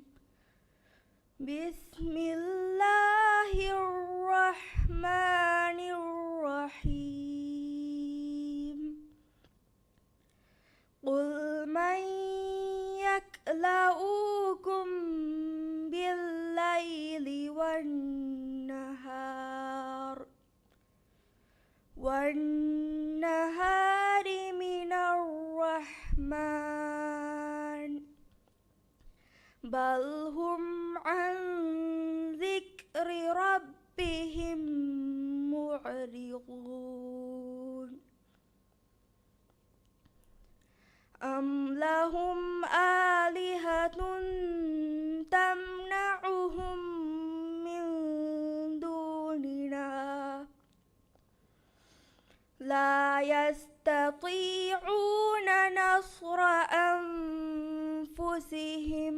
بسم الله الرحمن الرحيم. قل من يكلؤكم بالليل والنهار من الرحمن بل هم عن ذكر ربهم معرضون. أم لهم آلهة تمنعهم من دوننا لا يستطيعون نصر أنفسهم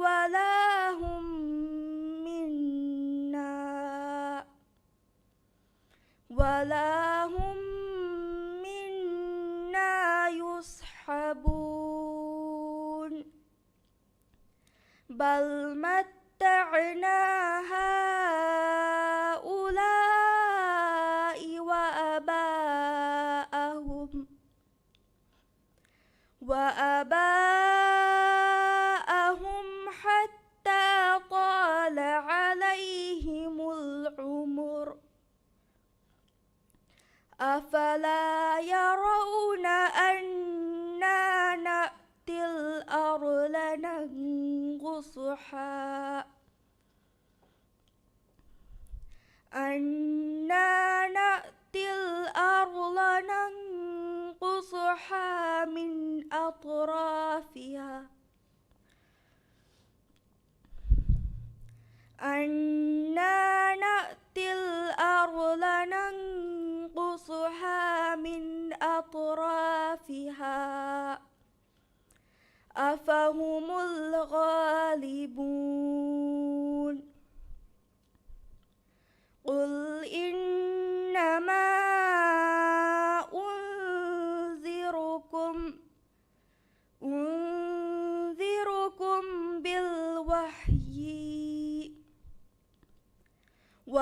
ولا هم منا يصحبون. بل متعنا هؤلاء وآباءهم حتى طال عليهم العمر أفلا يرون أنا نأتي الأرض ننقصها من أطرافها أفهم الغالبون. قل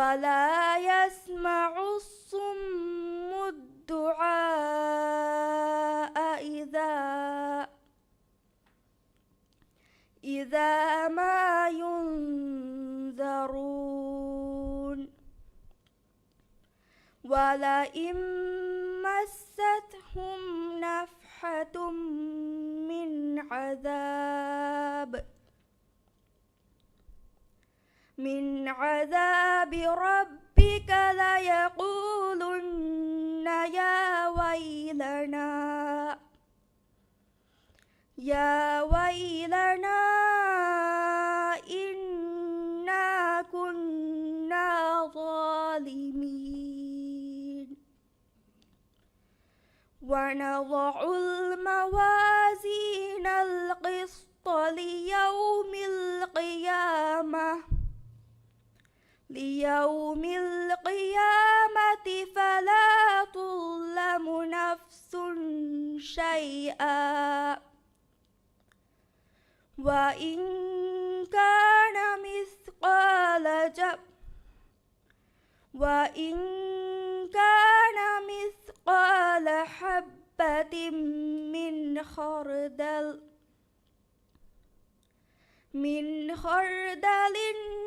ولا يسمع الصم الدعاء إذا ما ينذرون ولئن مستهم نفحة من عذاب ربك ليقولن يا ويلنا إنا كنا ظالمين ونضع الموازين القسط ليوم القيامة فلا تظلم نفس شيئا وإن كان مثقال حبة من خردل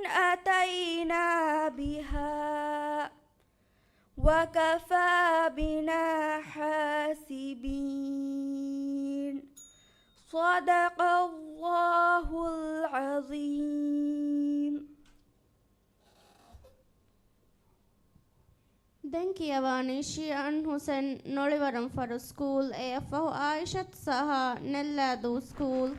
أتينا بها وكفى بنا حاسبين صدق الله العظيم. Denkiavani Shian Hussein Nolivaram for school, AFO Aishat Saha Nelladu school.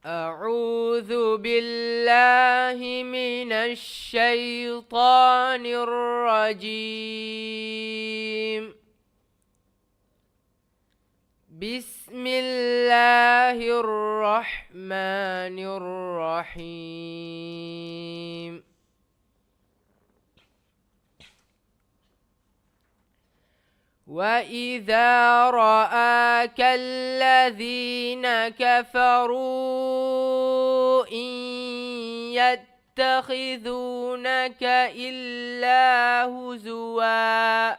أعوذ بالله من الشيطان الرجيم. بسم الله الرحمن الرحيم. وإذا رآك الذين كفروا إن يتخذونك إلا هزوا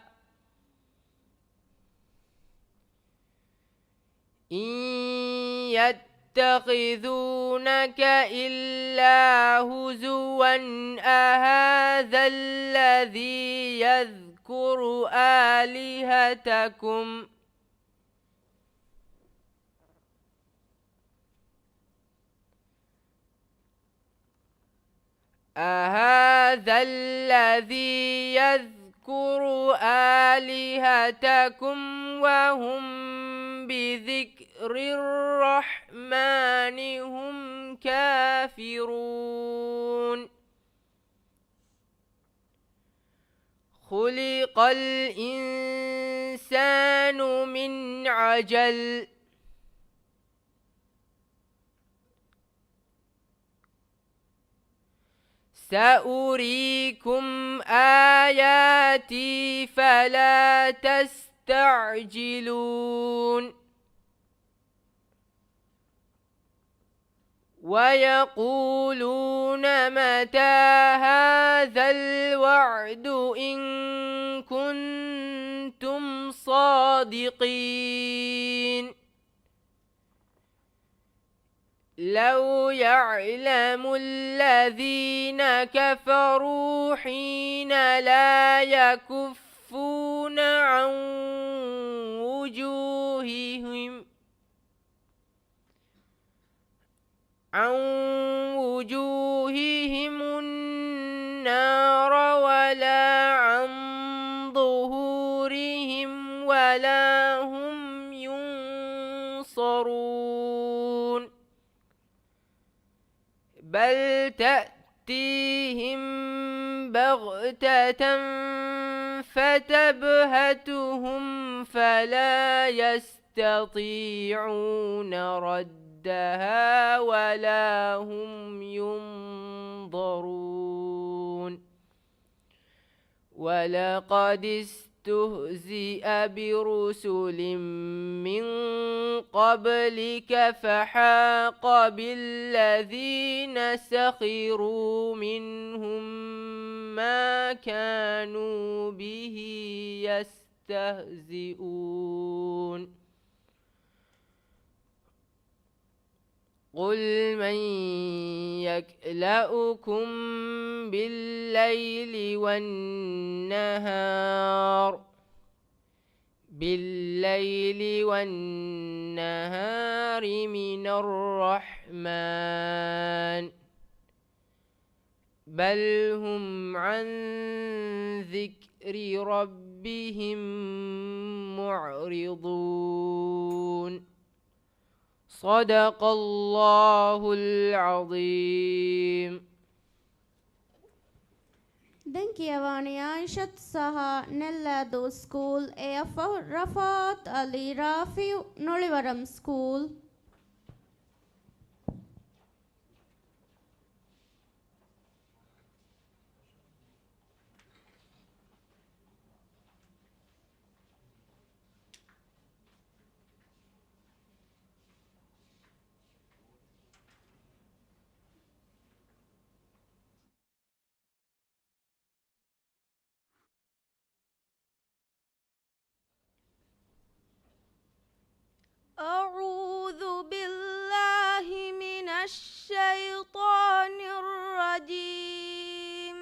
أهذا الذي يذكر آلهتكم وهم بذكر الرحمن هم كافرون. خلق الإنسان من عجل. سأريكم آياتي فلا تستعجلون. ويقولون متى هذا الوعد إن كنتم صادقين. لو يعلم الذين كفروا حين لا يكفون عن وجوههم تأتيهم بغتة فتبهتهم فلا يستطيعون ردها ولا هم ينظرون ولقد استهزئ برسل من قبلك فحاق بالذين سخروا منهم ما كانوا به يستهزئون قل من يكلؤكم بالليل والنهار من الرحمن بل هم عن ذكر ربهم معرضون صدق الله العظيم. දැන් කියවන්නේ ආයිෂත් සහ නෙල්ලාදෝ ස්කූල් රෆාත් අලි රාෆිව් නොලිවරම් ස්කූල්. أعوذ بالله من الشيطان الرجيم.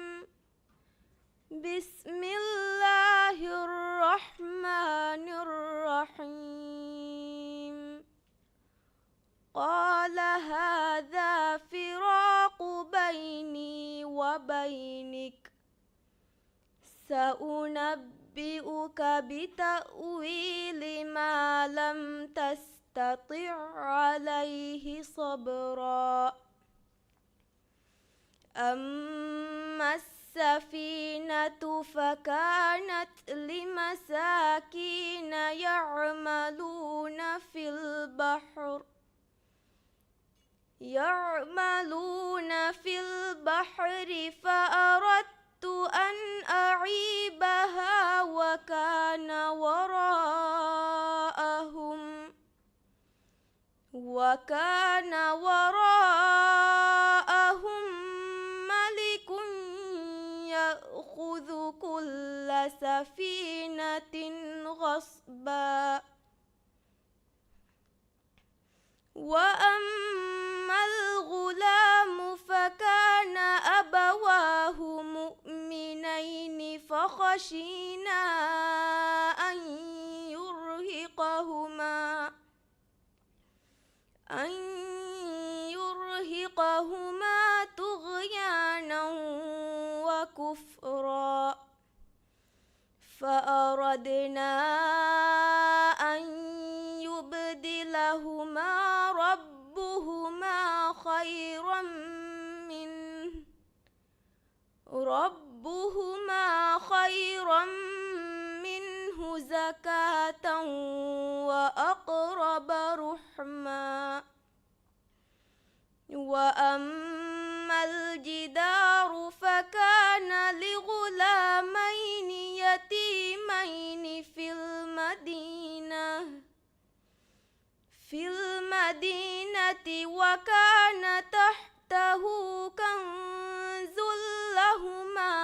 بسم الله الرحمن الرحيم. قال هذا فراق بيني وبينك سأنبئك بتأويل ما لم تستطع عليه صبرا. أما السفينة فكانت لمساكين يعملون في البحر فأردت أن أعيبها وكان وراءهم ملك يأخذ كل سفينة غصبا. وأما الغلام فكان أبواه مؤمنين فخشينا أن يرهقهما طغيانا وكفرا. فأردنا أن يبدلهما ربهما خيرا منه زكاة وأقرب رحما. وأما الجدار فكان لغلامين يتيمين في المدينة وكان تحته كنز لهما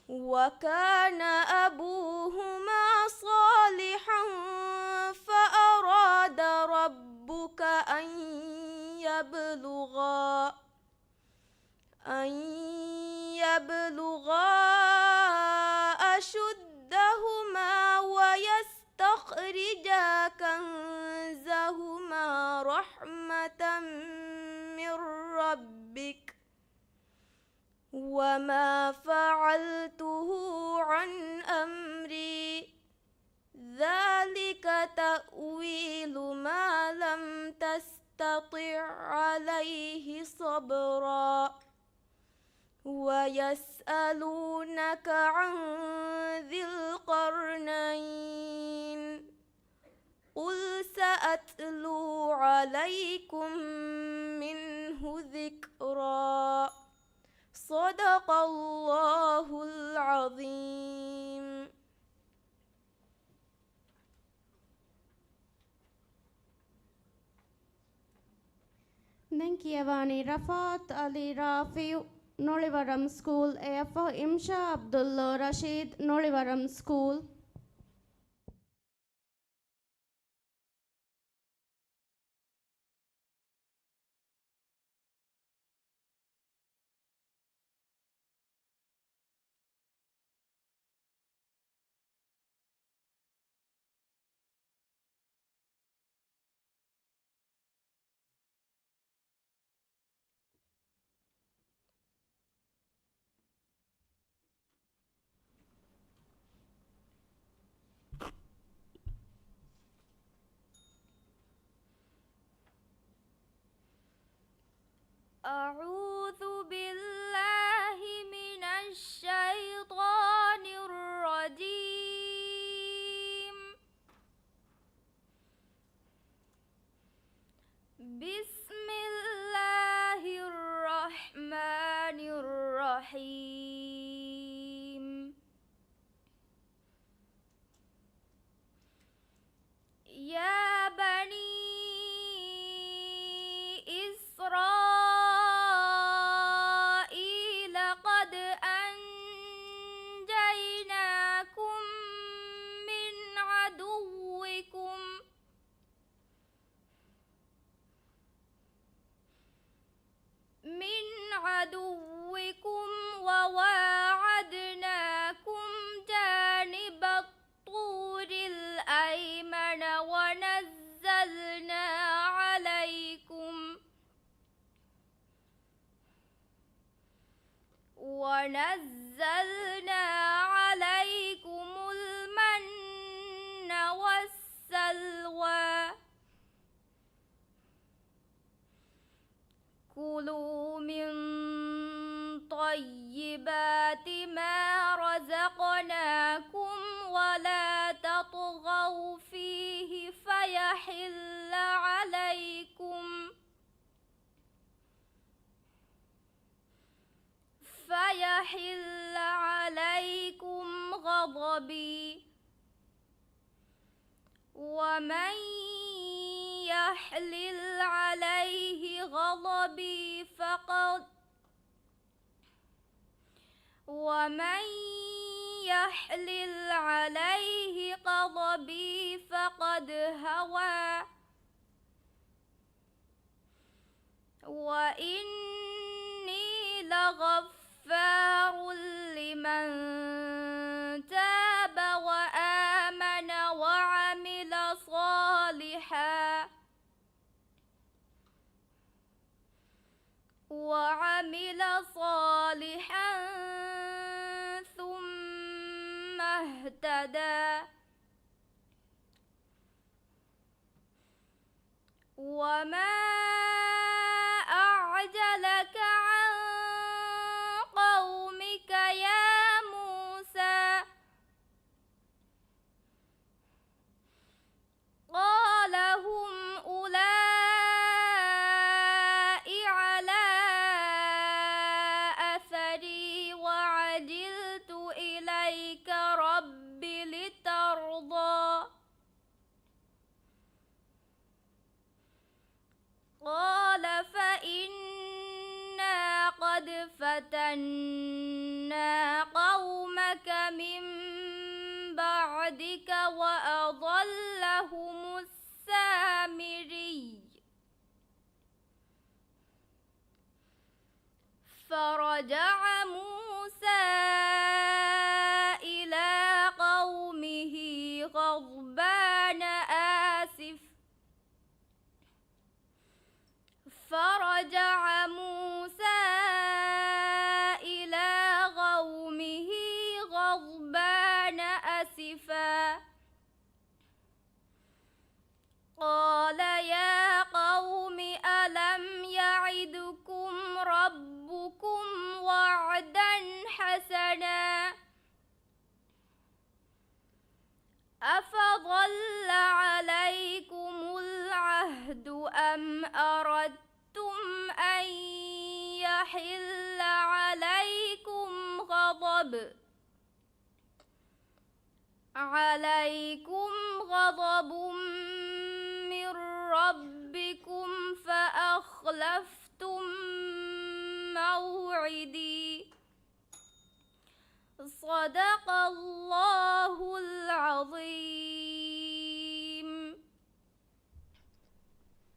وكان أبوهما صالحا فأراد ربك أن يبلغا أشدهما ويستخرجا كنزهما رحمة من ربك وما فعلته عن أمري ذلك تأويل ما لم عليه صبرا ويسألونك عن ذي القرنين قل سأتلو عليكم منه ذكرا صدق الله العظيم. Nenkiavani Rafat Ali Rafi Nolivaram School AF Imsha Abdullah Rashid Nolivaram School. أعوذ بالله من الشيطان الرجيم. بسم الله الرحمن الرحيم. يا بني إسرائيل قد أنجيناكم من عدوكم وواعدناكم جانب الطور الأيمن ونزلنا عليكم المن والسلوى كلوا من طيبات ما رزقناكم ولا تطغوا فيه فيحل عليكم غضبي ومن يحلل عليه غضبي فقد هوى وإني لغفار لمن تاب وآمن وعمل صالحا ثم اهتدى وما أعجلك عن قومك يا موسى قال هم أولئك على أثري وعجلت إليك رب لترضى قال فإنا قد فتنا قومك من بعدك وأضلهم السامري فرجع موسى إلى قومه غضبان آسف قال يا قوم ألم ربكم وعدا حسنا أفضل عليكم العهد أم أردتم أن يحل عليكم غضب من ربكم فأخلفتم موعدي صدق الله العظيم.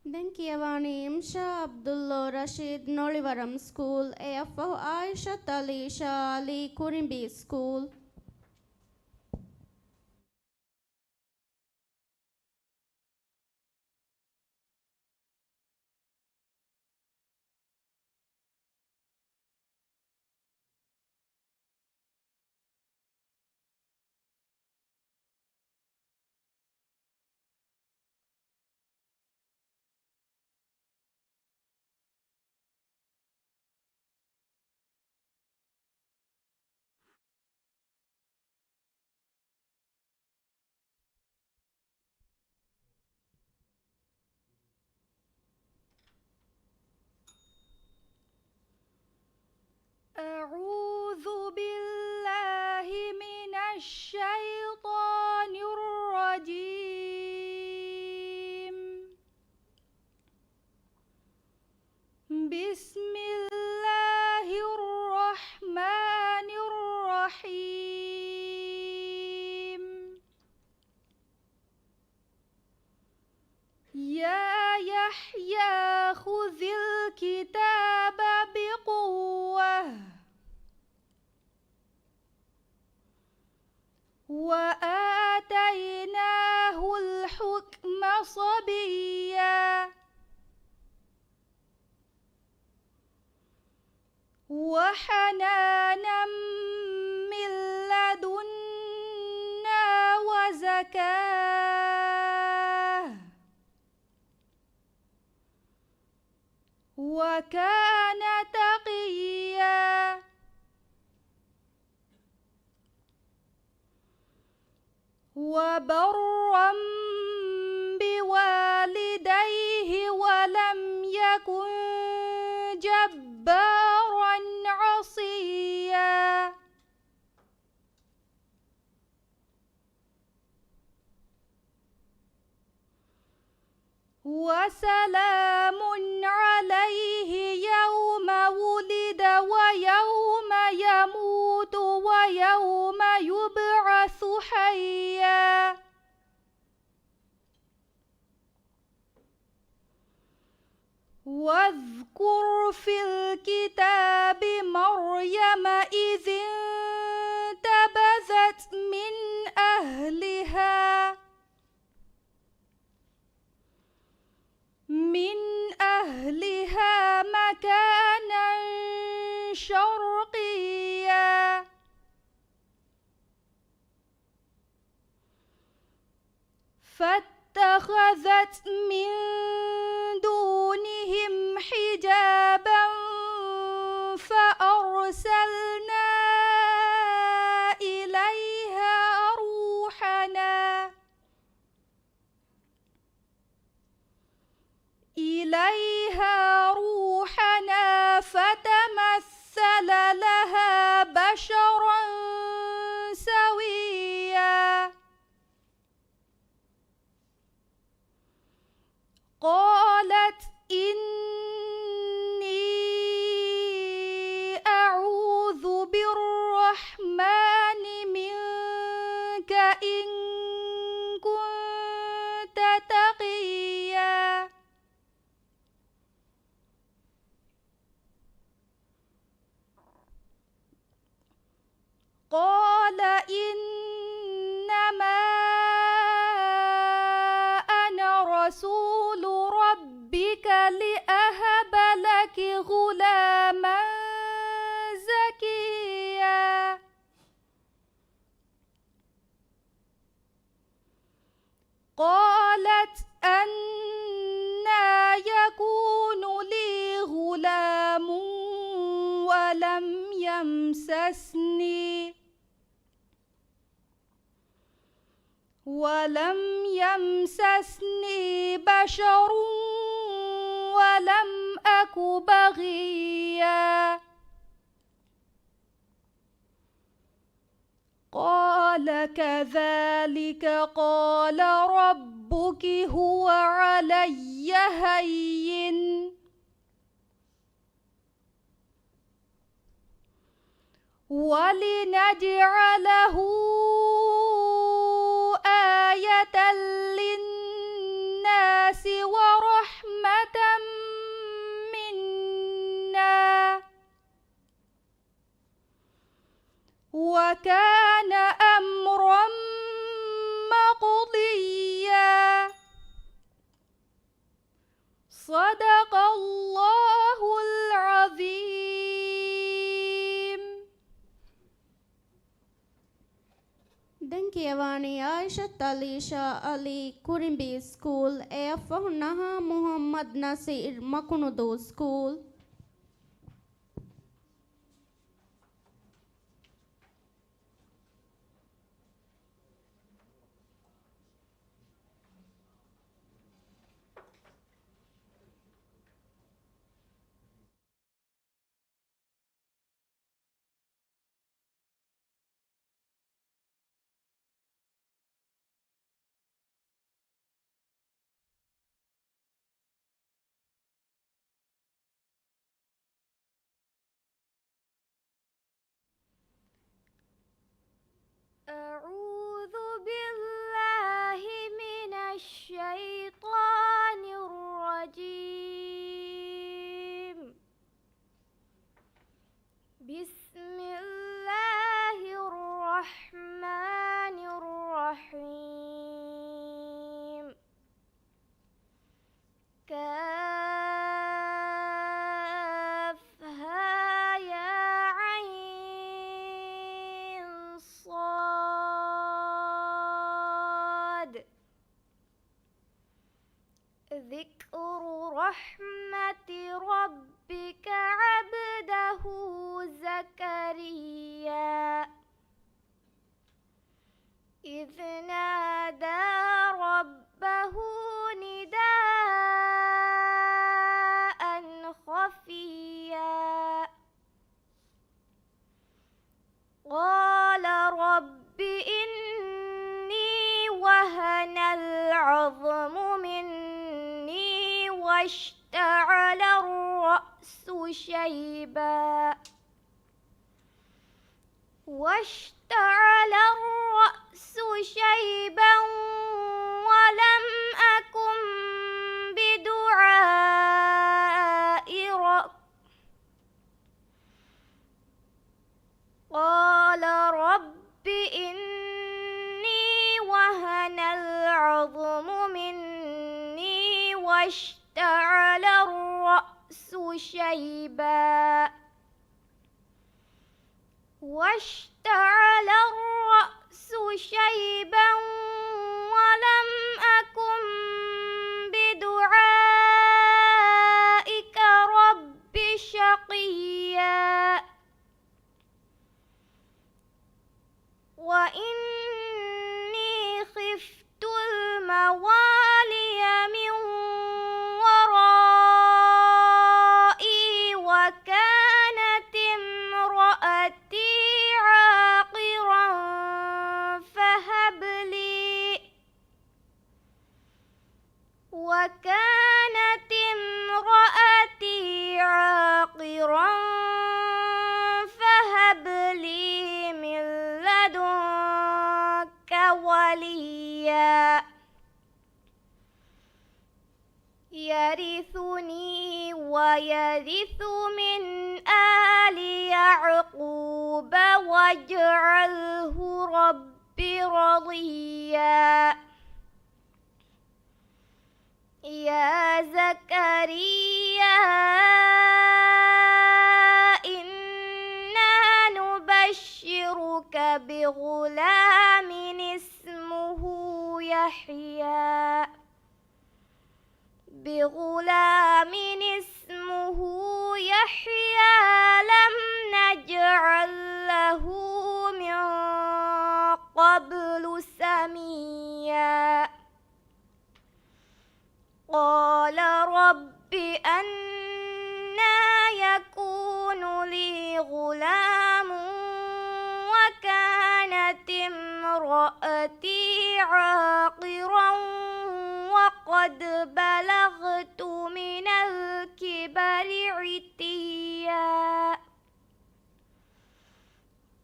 Denkiyawanim Shah Abdullah Rashid Nolivaram School, AFO Aisha Talisha Ali Kurimbi School. أعوذ بالله من الشيطان الرجيم. بسم الله الرحمن الرحيم. يا يحيى خذ الكتاب بقوة وآتيناه الحكم صبيا وحنانا من لدنا وزكاة وكان تقيا وبرا بوالديه ولم يكن جبارا عصيا. وسلام عليه يوم ولد ويوم يموت ويوم يبعث حيا. واذكر في الكتاب مريم إذ انتبذت من أهلها مكانا شرقيا. فاتخذت من دونهم حجابا فأرسلنا إليها روحنا فتمثل لها بشرا سويا. قالت إني أعوذ بالرحمن منك إن كنت تقيا. قال إنما أنا رسول ربك لأهب لك غلاما زكيا. قالت أنى يكون لي غلام ولم يمسسني بشر ولم أك بغيا قال كذلك قال ربك هو علي هين ولنجعله آية للناس ورحمة منا وكان أمرا مقضيا صدق الله العظيم. Denkiawani Aisha Talisha Ali Kurimbi School Naha Muhammad Nasir Makunudu School. أعوذ بالله من الشيطان الرجيم. بسم الله الرحمن الرحيم. كافها يا عين صاد. ذكر رحمة ربك عبده زكريا إذ نادى ربه نداء خفيا قال رب إني وهن العظم مني واشتعل الرأس شيبا ولم أكن بدعاء رب قال رب إني وهن العظم مني واشتعل الرأس شيبا ولم أكن بدعائك رب شقيا وإني خفت الموالي من ورائي وكانت امرأتي عاقرا فهب لي من لدنك وليا يرثني ويرث من آل يعقوب واجعله رب رضيا يا زكريا إنا نبشرك بغلام اسمه يحيى لم قال رب أنى يكون لي غلام وكانت امرأتي عاقرا وقد بلغت من الكبر عتيا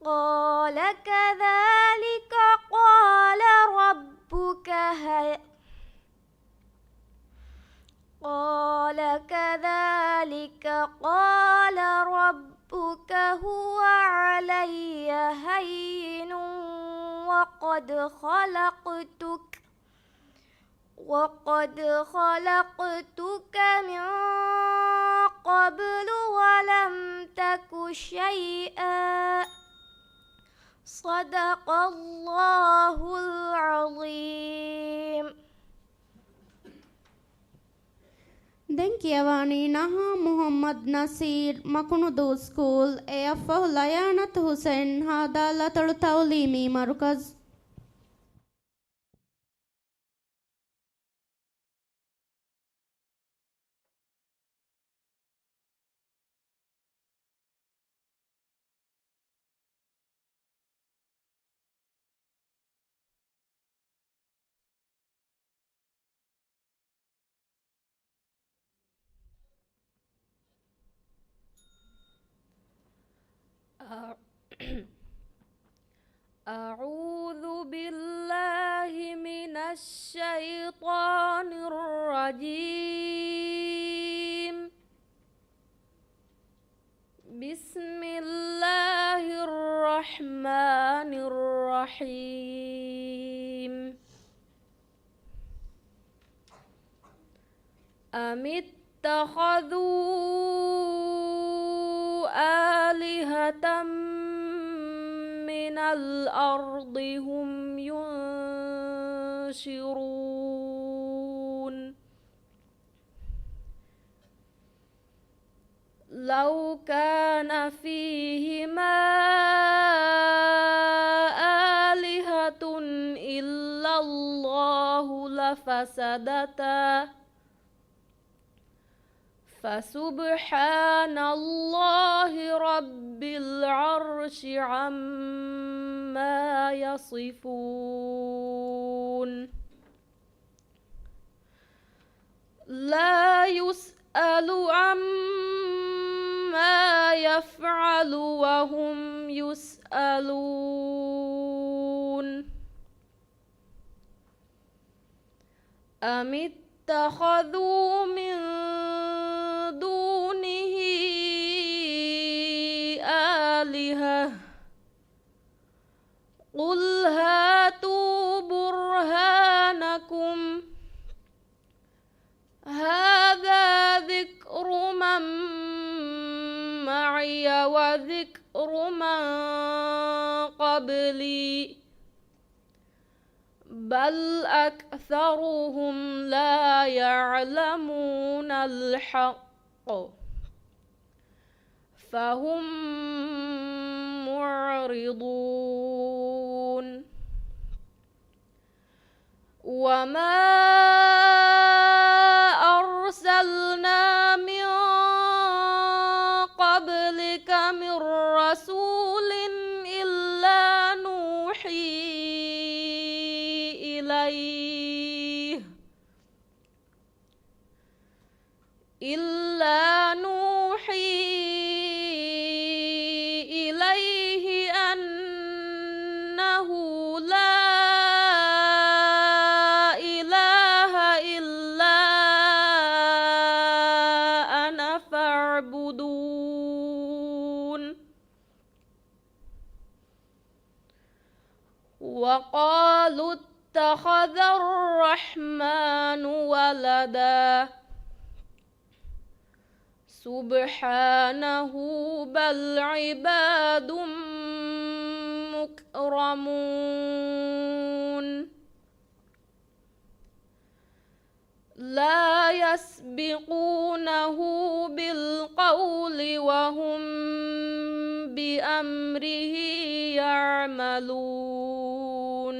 قال كذلك قال ربك هو علي هين وقد خلقتك من قبل ولم تك شيئا صدق الله العظيم. දැන් කියවන්නේ නහා මුහම්මද් නසීර් මකුණුදු ස්කූල් එයෆහ් ලයානත් හුසෙන් හාදාල්ලතළු තවලීමී මරුකස්. أعوذ بالله من الشيطان الرجيم. بسم الله الرحمن الرحيم. أم اتخذوا آلهة من الأرض هم ينشرون لو كان فيهما آلهة إلا الله لفسدتا فسبحان الله رب العرش عما يصفون. لا يسأل عما يفعل وهم يسألون. أم اتخذوا من دونه آلهة قل هاتوا برهانكم هذا ذكر من معي وذكر من قبلي بل أكثرهم لا يعلمون الحق فهم معرضون. وما أرسلنا من قبلك من رسول إلا نوحي إليه أنه لا إله إلا أنا فاعبدون. وقالوا اتخذ الرحمن ولدا سبحانه بل عباد مكرمون لا يسبقونه بالقول وهم بأمره يعملون.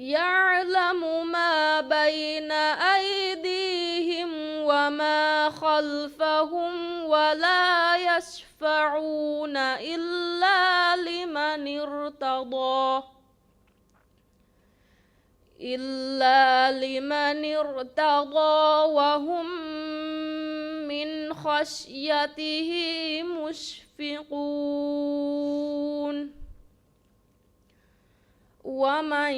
يعلم ما بين أيديهم وما خلفهم ولا يشفعون إلا لمن ارتضى وهم من خشيته مشفقون ومن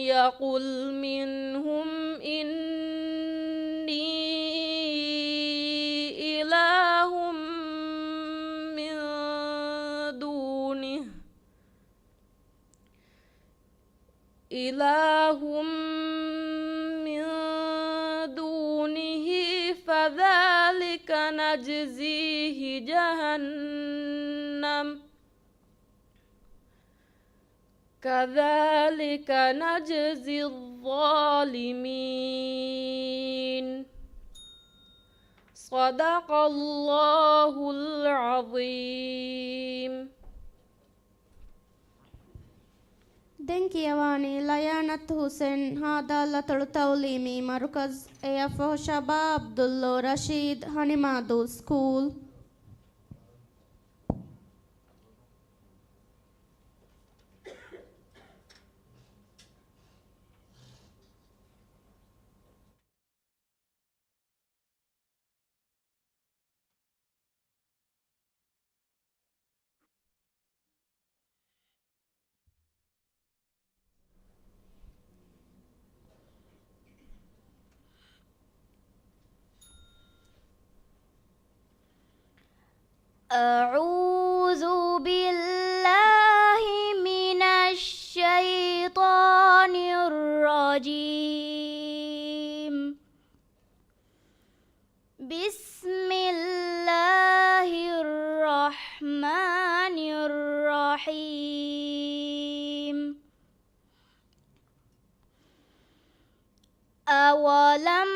يقل منهم إني إله من دونه فذلك نجزيه جهنم كذلك نجزي الظالمين صدق الله العظيم. دنكيواني ليانة حسين هذا توليمي مركز AFO شباب عبد الله رشيد هنمادو سكول. أعوذ بالله من الشيطان الرجيم. بسم الله الرحمن الرحيم. أولم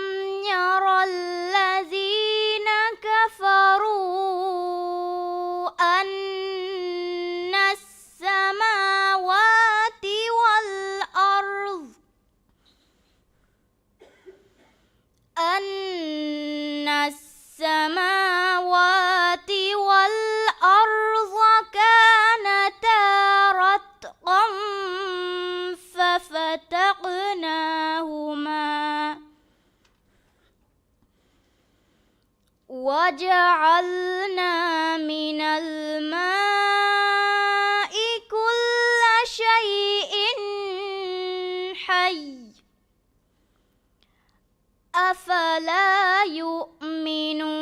يرى الذين كفروا أن السماوات والأرض كانتا رتقا ففتقناهما وجعلنا من الماء كل شيء حي أفلا يؤمنون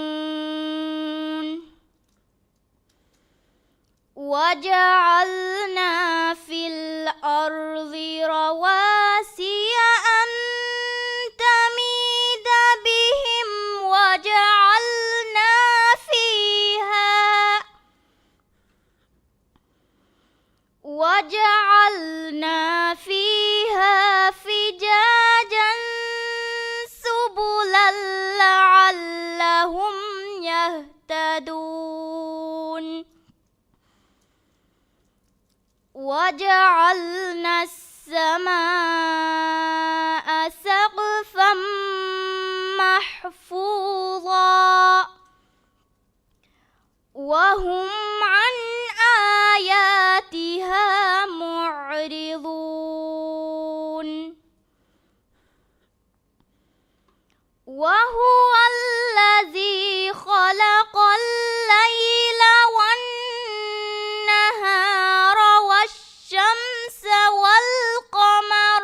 وجعلنا في الأرض رواسي أن تميد بهم وجعلنا فيها فجاجا سبلا لعلهم يهتدون وجعلنا السماء سقفا محفوظا وهم عن آياتها معرضون وهو الذي خلق الليل والنهار والشمس والقمر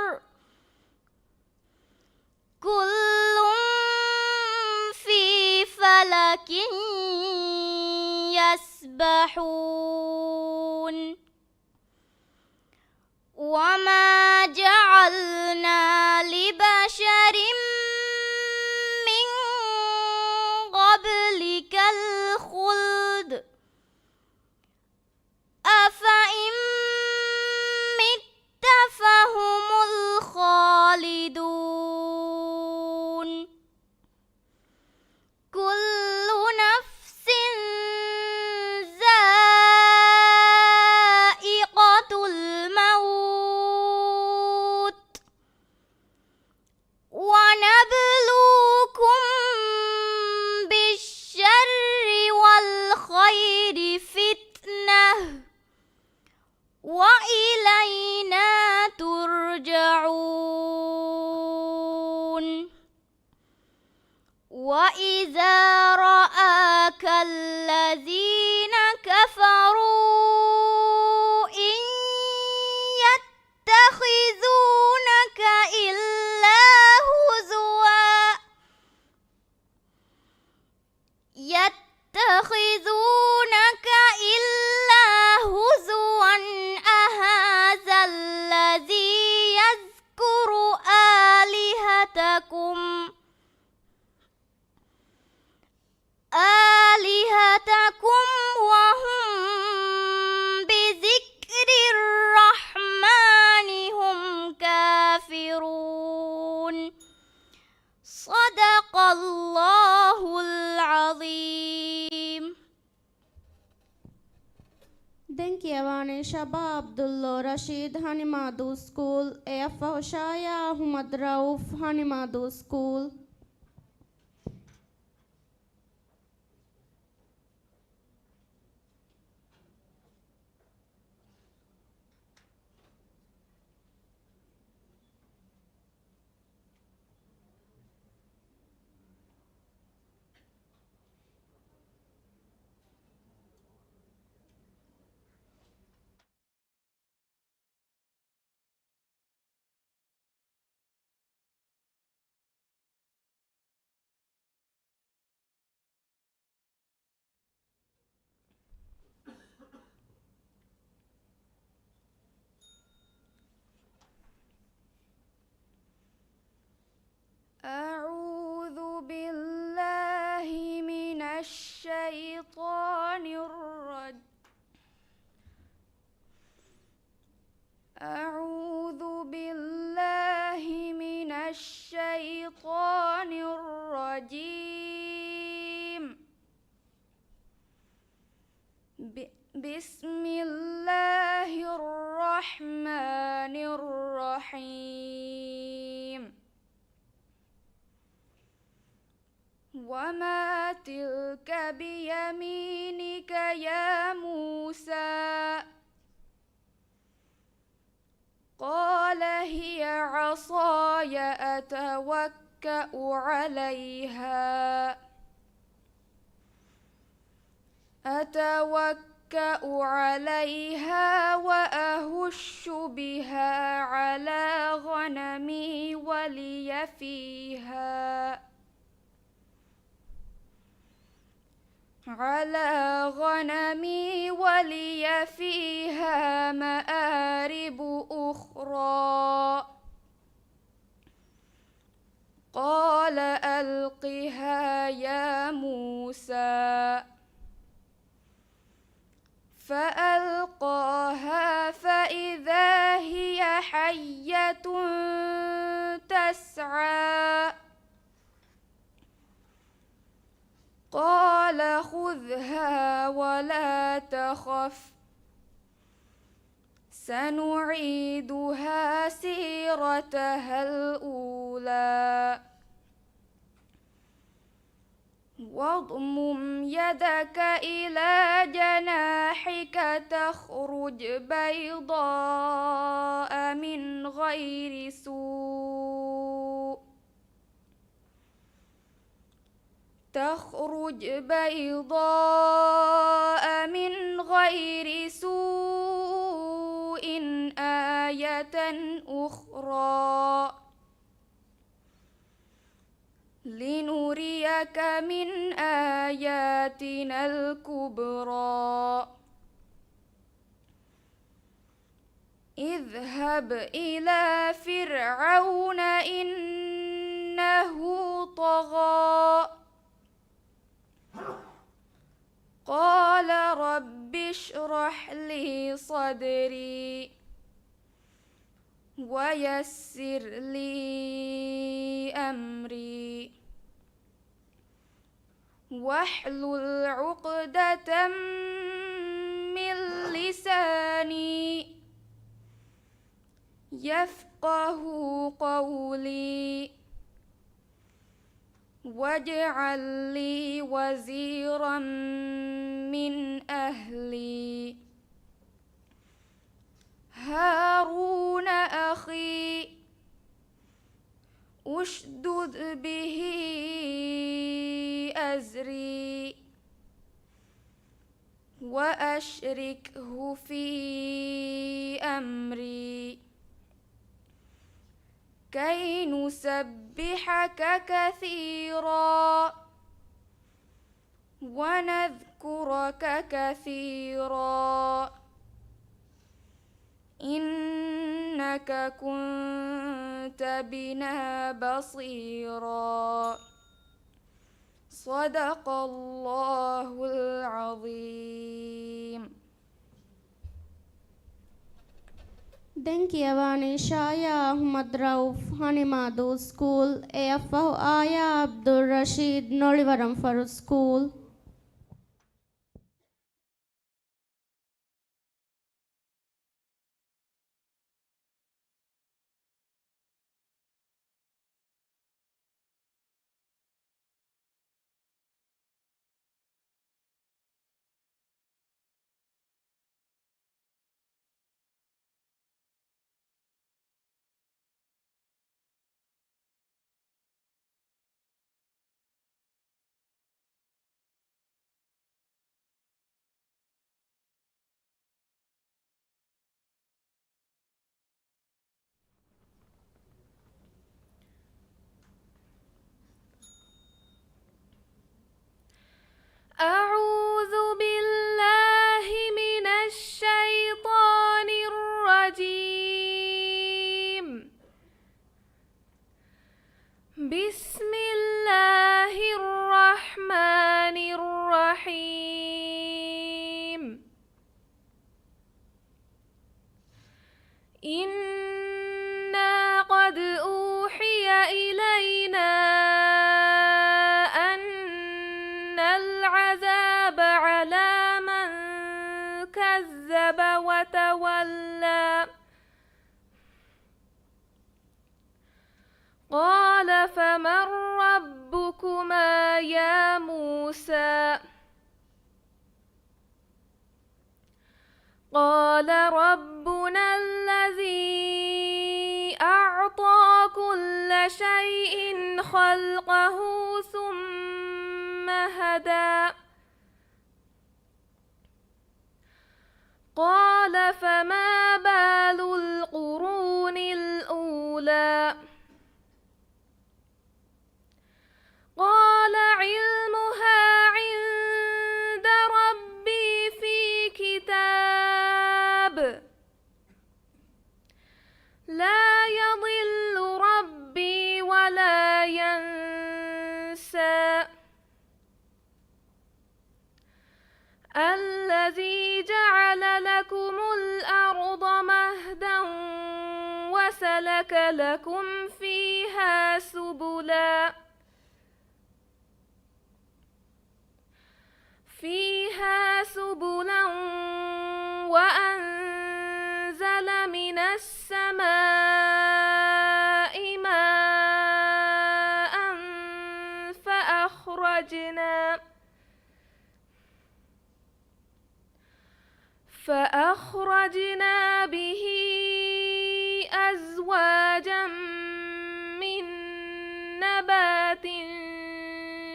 كل في فلك يسبحون وما جعلنا لبشر من قبلك الخلد أفإن مت فهم الخالدون كل نفس ذائقة الموت كفروا إن يتخذونك إلا هزوا أهذا الذي يذكر آلهتكم وهم بذكر الرحمن هم كافرون صدق الله العظيم. Denkievane Shaba Abdullah Rashid Hanimadu School, AF Hoshaya Ahmad Rauf Hanimadu School. أعوذ بالله من الشيطان الرجيم. أعوذ بالله من الشيطان الرجيم. بسم الله الرحمن الرحيم. وما تلك بيمينك يا موسى؟ قال هي عصاي أتوكأ عليها وأهش بها على غنمي ولي فيها مآرب أخرى. قال ألقها يا موسى. فألقاها فإذا هي حية تسعى. قال خذها ولا تخف سنعيدها سيرتها الأولى. واضمم يدك إلى جناحك تخرج بيضاء من غير سوء. آية أخرى لنريك من آياتنا الكبرى. اذهب إلى فرعون إنه طغى. قال رب اشرح لي صدري ويسر لي أمري واحلل عقدة من لساني يفقه قولي. واجعل لي وزيرا من أهلي هارون أخي أشدد به أزري وأشركه في أمري كي نسبحك كثيرا ونذكرك كثيرا إنك كنت بنا بصيرا صدق الله العظيم. Den Kiavani Shaya Ahmad Rauf Hanimadu School AFO Aya Abdul Rashid Nolivaram Faru School. أعوذ بالله من الشيطان الرجيم. بسم الله الرحمن الرحيم. إنا قد أوحي إلينا العذاب على من كذب وتولى قال فمن ربكما يا موسى قال ربنا الذي أعطى كل شيء خلقه ثم هدى قال فما بال القرون الأولى قال علمها عند ربي في كتاب لا يضل ربي ولا ينسى الذي جعل لكم الأرض مهدا وسلك لكم فيها سبلا وأنزل من السماء ماء فأخرجنا به أزواجا من نبات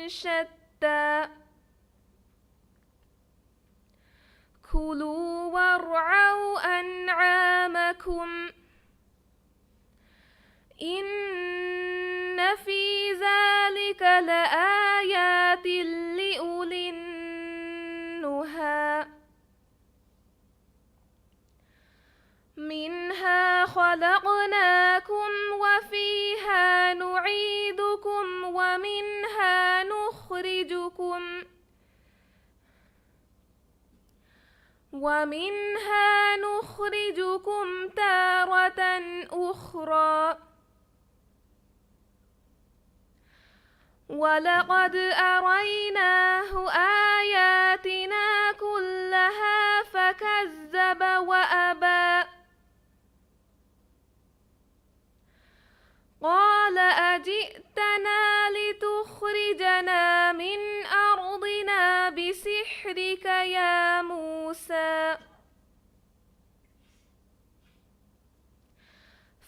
شتى كلوا وارعوا أنعامكم إن في ذلك لآيات لأولي النهى منها خلقناكم وفيها نعيدكم ومنها نخرجكم تارة أخرى ولقد أريناه آياتنا كلها فكذب وأبى قال أجئتنا لتخرجنا من أرضنا بسحرك يا موسى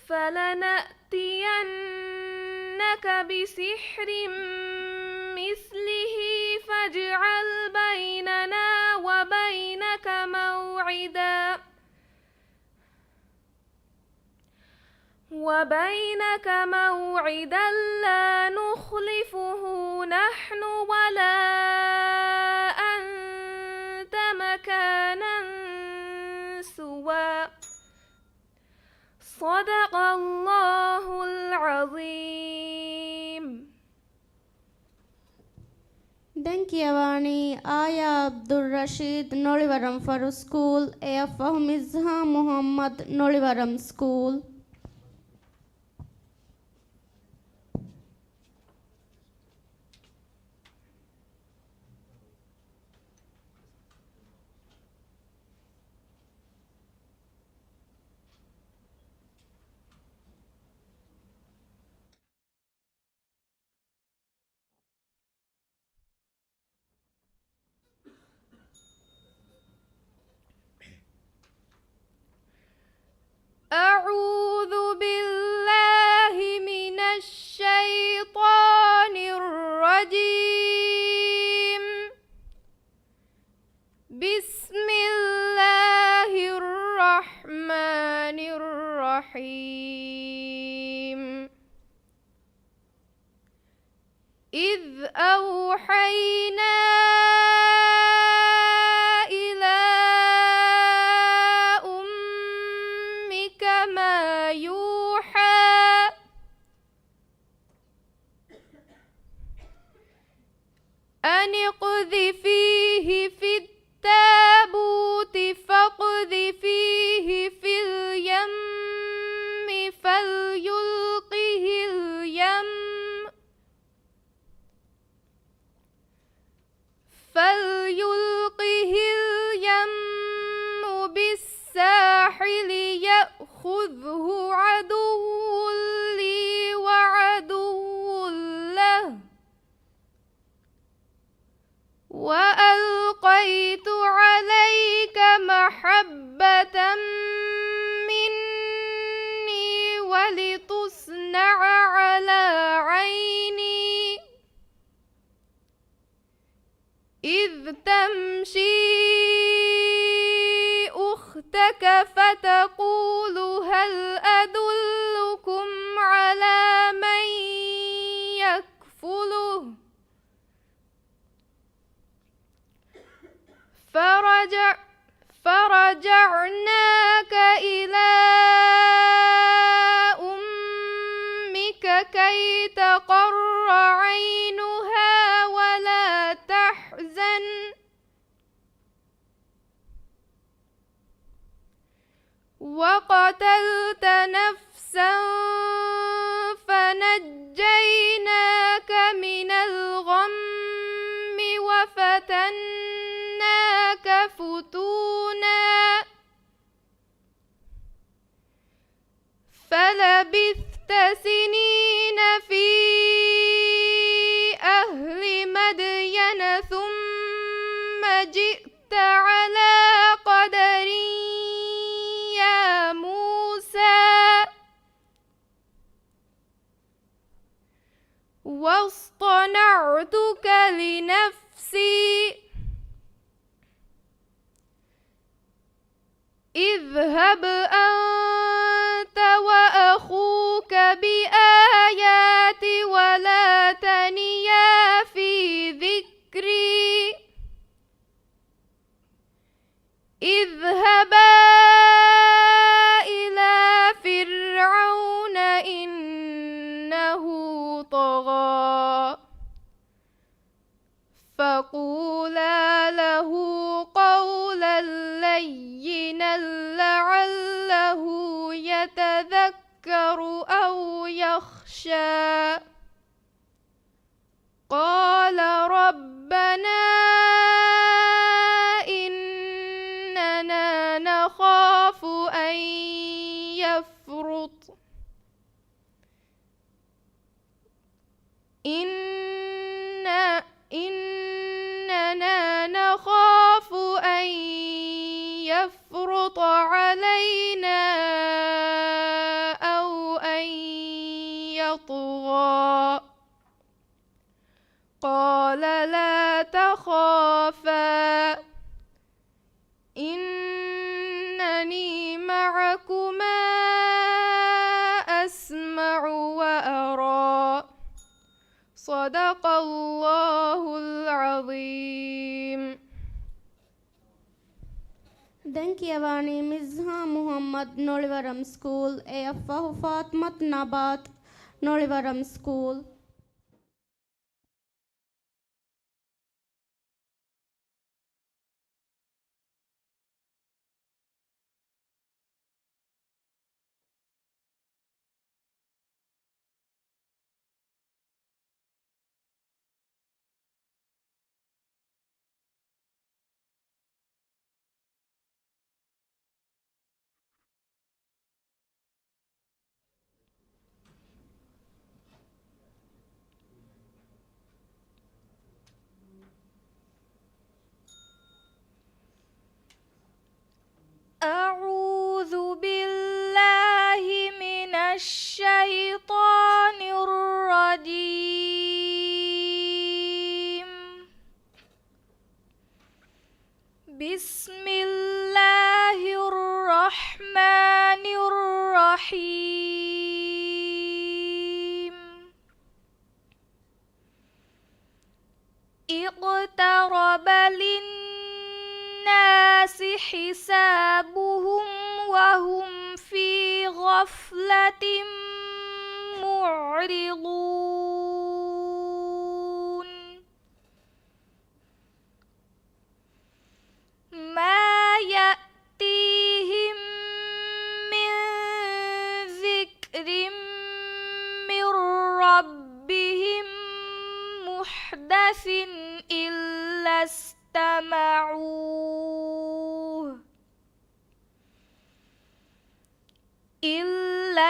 فلنأتينك بسحر مثله فاجعل بيننا وبينك وبينك موعدا لا نخلفه نحن ولا أنت مكانا سوى صدق الله العظيم. Denkiyawani Aya Abdul Rashid Nolivaram Faru School, A.F. Mizha Muhammad Nolivaram School. أعوذ بالله من الشيطان الرجيم. بسم الله الرحمن الرحيم. إذ أوحينا إلى أمك ما يوحى أن اقذفيه في التابوت فاقذفيه في اليم فليلقه اليم بالساحل يأخذه عدو لي وعدو له وألقيت عليك محبة مني ولتصنع على عيني إذ تمشي أختك فتقول هل أدلكم على من يكفله فرجعناك إلى أمك كي تقر عينها ولا تحزن وقتلت نفسا فنجيناك من الغم وفتناك فتونا فلبثت سنين في أهل مدين ثم جئت على قدر يا موسى واصطنعتك لنفسي اذهب أنت وأخوك بآياتي ولا تنيا في ذكري اذهبا إلى فرعون إنه طغى فقولا له قولا لينا لعله يتذكر أو يخشى قال ربنا إننا نخاف أن يفرط إننا نخاف أن يفرط علينا أو أن يطغى قال لا تخافا إنني معكما أسمع صدق الله العظيم. Denkjevani Mizha Muhammad Nolivaram School, Eaffahu Fatmat Nabat Nolivaram School. أعوذ بالله من الشيطان الرجيم. بسم الله الرحمن الرحيم. اقترب للناس حسابهم وهم في غفلة معرضون. ما يأتيهم من ذكر من ربهم محدث إلا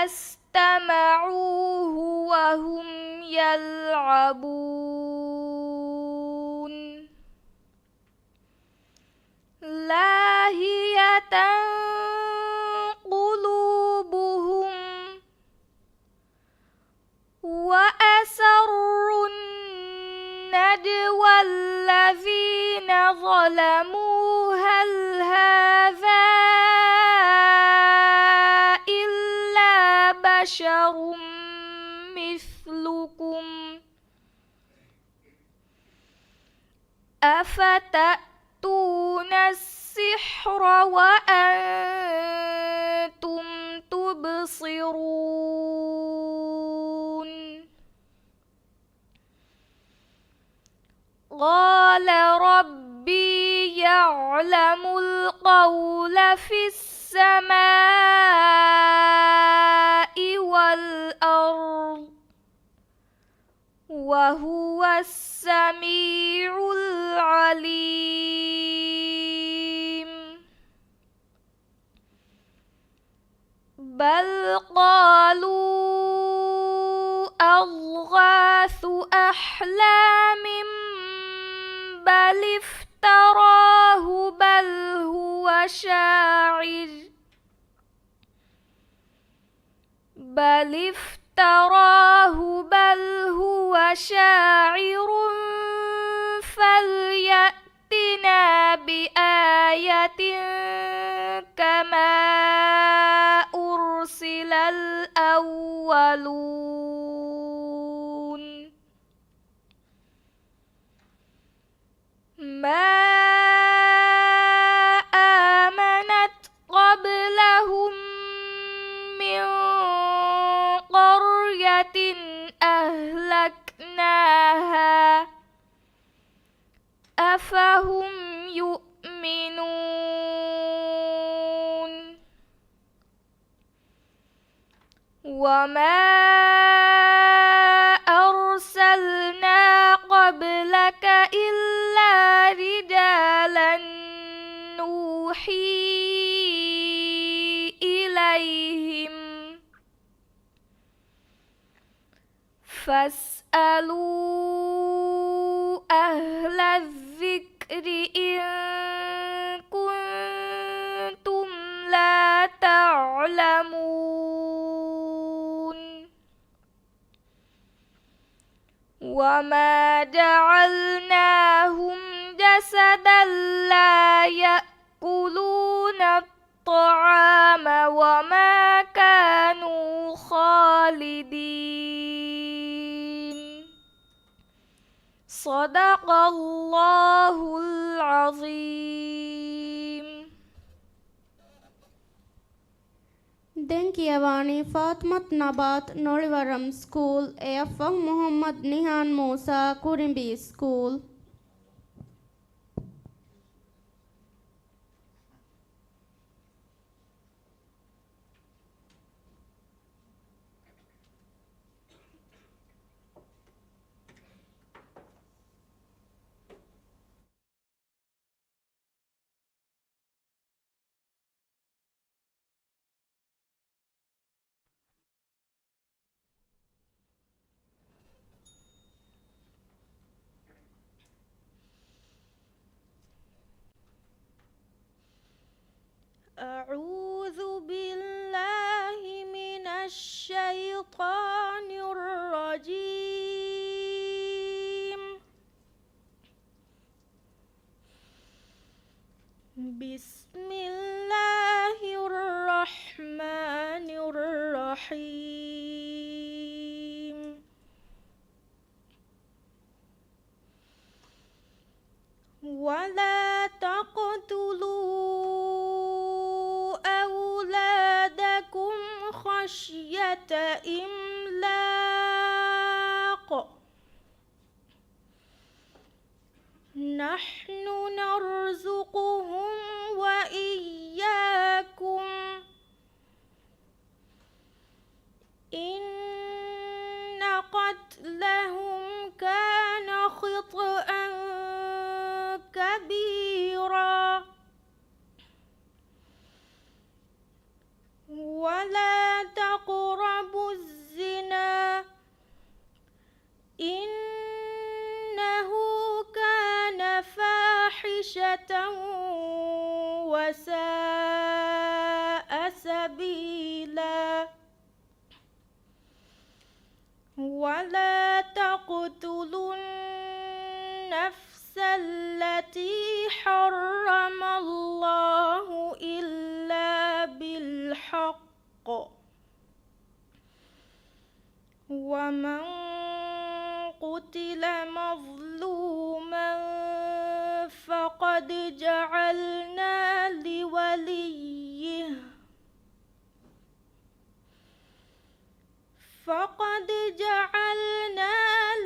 استمعوه وهم يلعبون. لاهية قلوبهم وأسروا النجوى الذين ظلموا هل هذا إلا بشر مثلكم أفتأتون السحر وأنتم تبصرون. قال ربي يعلم القول في السماء والأرض وهو السميع العليم. بل قالوا أضغاث أحلام بل افتراه بل هو شاعر فليأتنا بآية كما أرسل الأولون. ما آمنت قبلهم من قرية أهلكناها أفهم يؤمنون. وما أرسلنا قبلك إلا رجالا نوحي إليهم فاسألوا أهل الذكر إن كنتم لا تعلمون. وما جعلناهم جسدا لا يأكلون الطعام وما كانوا خالدين. صدق الله العظيم. Den Kiavani Fatmat Nabat Nolivaram School AFM Muhammad Nihan Musa Kurimbi School. أعوذ بالله من الشيطان الرجيم. بسم الله الرحمن الرحيم. ولا تقتلوا أولادكم خشية إملاق، نحن نرزقهم وإياكم، إن قتلهم كان خطأ كبيرا. ولا تقربوا الزنا إنه كان فاحشة وساء سبيلا. ولا تقتلوا النفس التي حرم الله إلا بالحق، ومن قتل مظلوما فقد جعلنا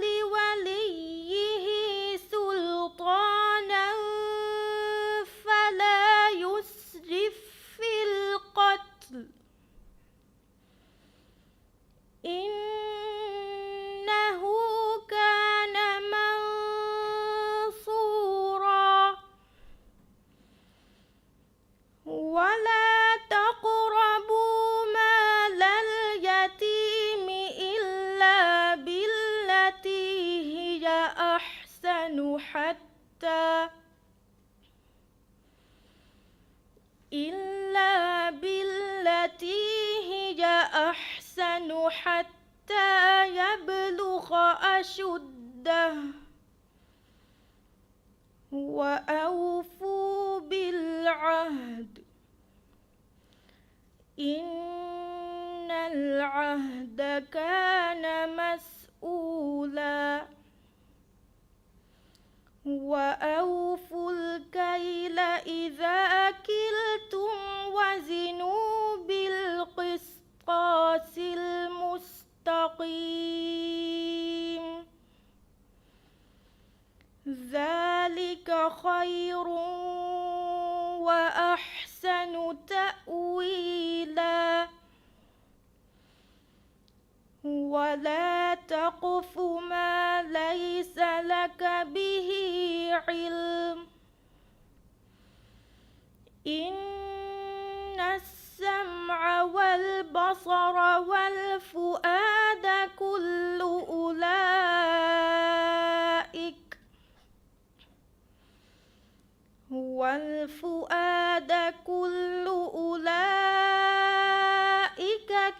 لوليه سلطانا فلا يسرف في القتل، إنه كان منصورا. ولا تقربوا مال اليتيم إلا بالتي هي أحسن حتى يبلغ أشده. وأوفوا بالعهد إن العهد كان مسؤولا. وأوفوا الكيل إذا كلتم وزنوا بالقسطاس المستقيم، ذلك خير وأحسن تأويلا. ولا تقف ما ليس لك به علم، إن السمع والبصر والفؤاد كل أولئك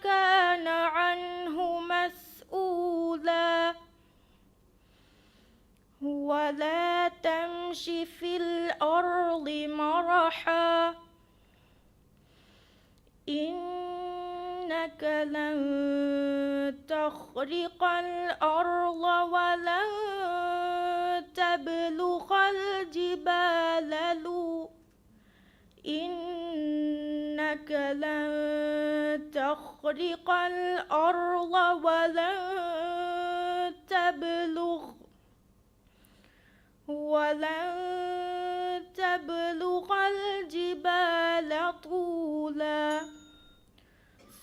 كان عنه مسؤولا. ولا تمش في الأرض مرحا، إنك لن تخرق الأرض ولن تبلغ الجبال إنك لن تخرق الأرض ولن تبلغ الجبال طولا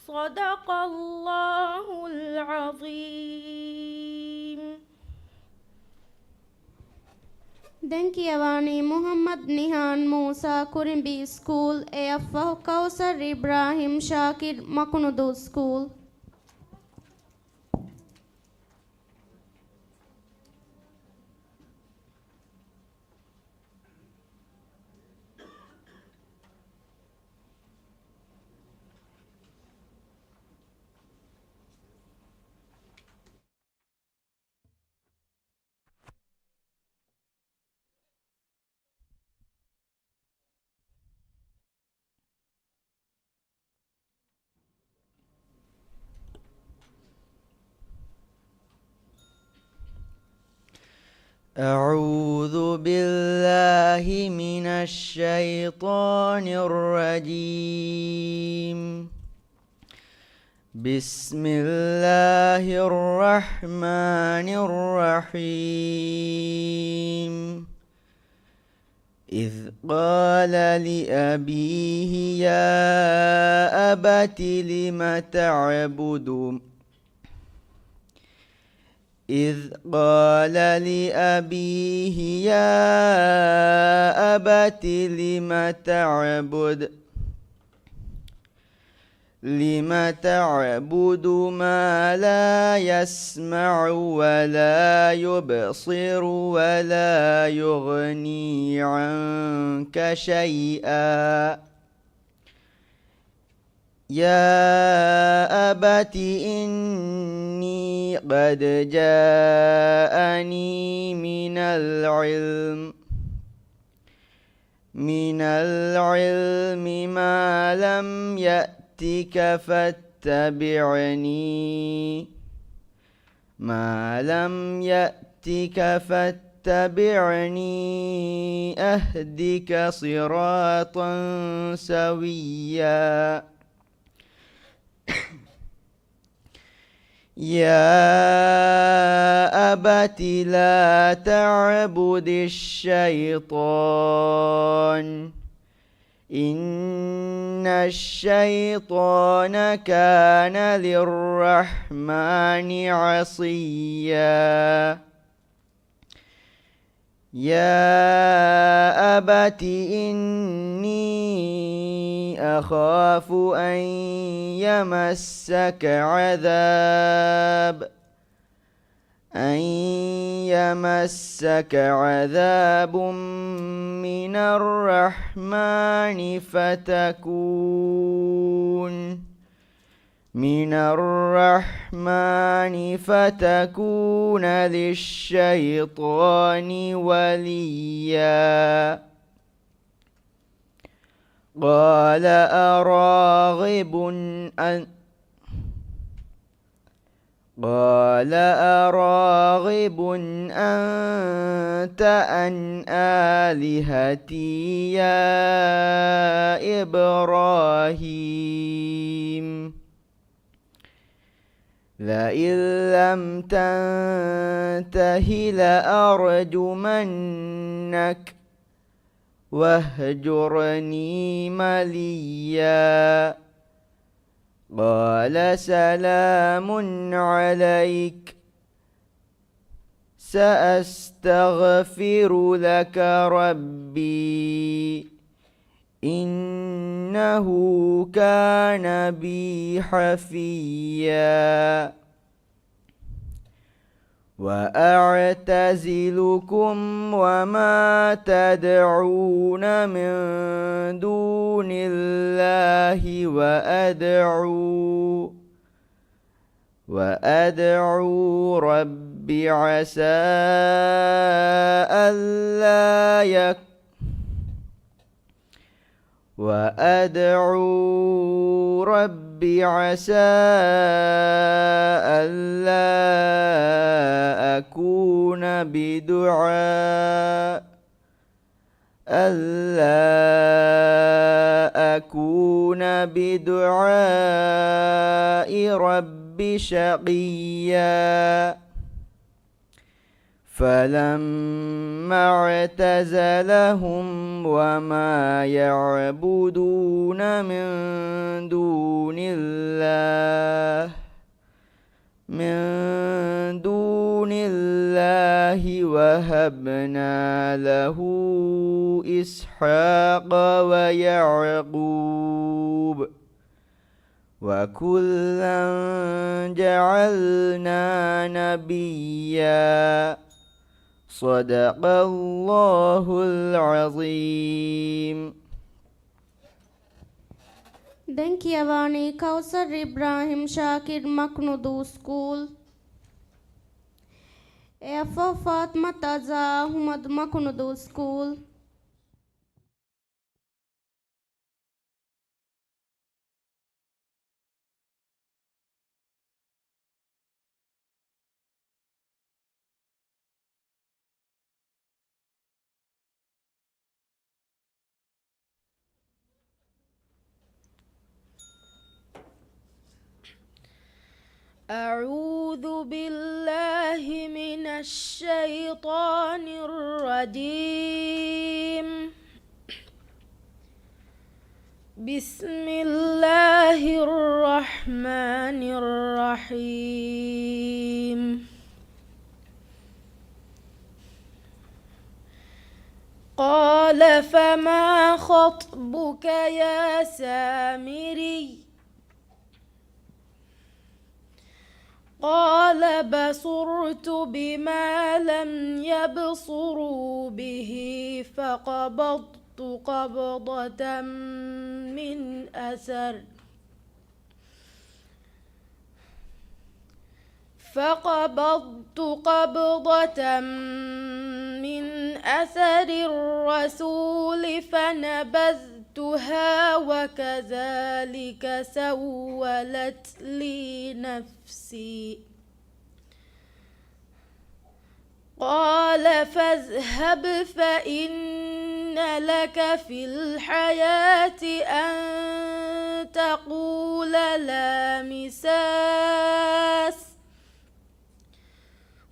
صدق الله العظيم. Denkiawani Muhammad Nihan Musa Kurimbi School AF Kausar Ibrahim Shakir Makunudu School. أعوذ بالله من الشيطان الرجيم. بسم الله الرحمن الرحيم. إذ قال لأبيه يا أبت لم تعبد إذ قال لأبيه يا أبت لم تعبد ما لا يسمع ولا يبصر ولا يغني عنك شيئا يا أبت إني قد جاءني من العلم ما لم يأتك فاتبعني أهدك صراطا سويا. يا أبت لا تعبد الشيطان إن الشيطان كان للرحمن عصيا. يا أبت إني أخاف أن يمسك عذاب من الرحمن فتكون للشيطان وليا. قال أراغب أنت عن آلهتي يا إبراهيم لئن لم تنته لأرجمنك واهجرني مليا. قال سلام عليك سأستغفر لك ربي إنه كان بي حفيا. وأعتزلكم وما تدعون من دون الله وأدعو ربي عسى وأدعو ربي عسى ألا أكون بدعاء ربي شقيا فلما اعتزلهم وما يعبدون من دون الله وهبنا له إسحاق ويعقوب وكلا جعلنا نبيا صدق الله العظيم. දැන් කියවන්නේ කෞසර් ඉබ්‍රාහිම් ශාකිර් මක්නුදු ස්කූල්. එෆෝ ෆාත්මා තසා අහ්මද් මක්නුදු ස්කූල්. أعوذ بالله من الشيطان الرجيم. بسم الله الرحمن الرحيم. قال فما خطبك يا سامري؟ قال بصرت بما لم يبصروا به فقبضت قبضة من أثر الرسول فنبذتها وكذلك سولت لي نفسي. قال فاذهب فإن لك في الحياة أن تقول لا مساس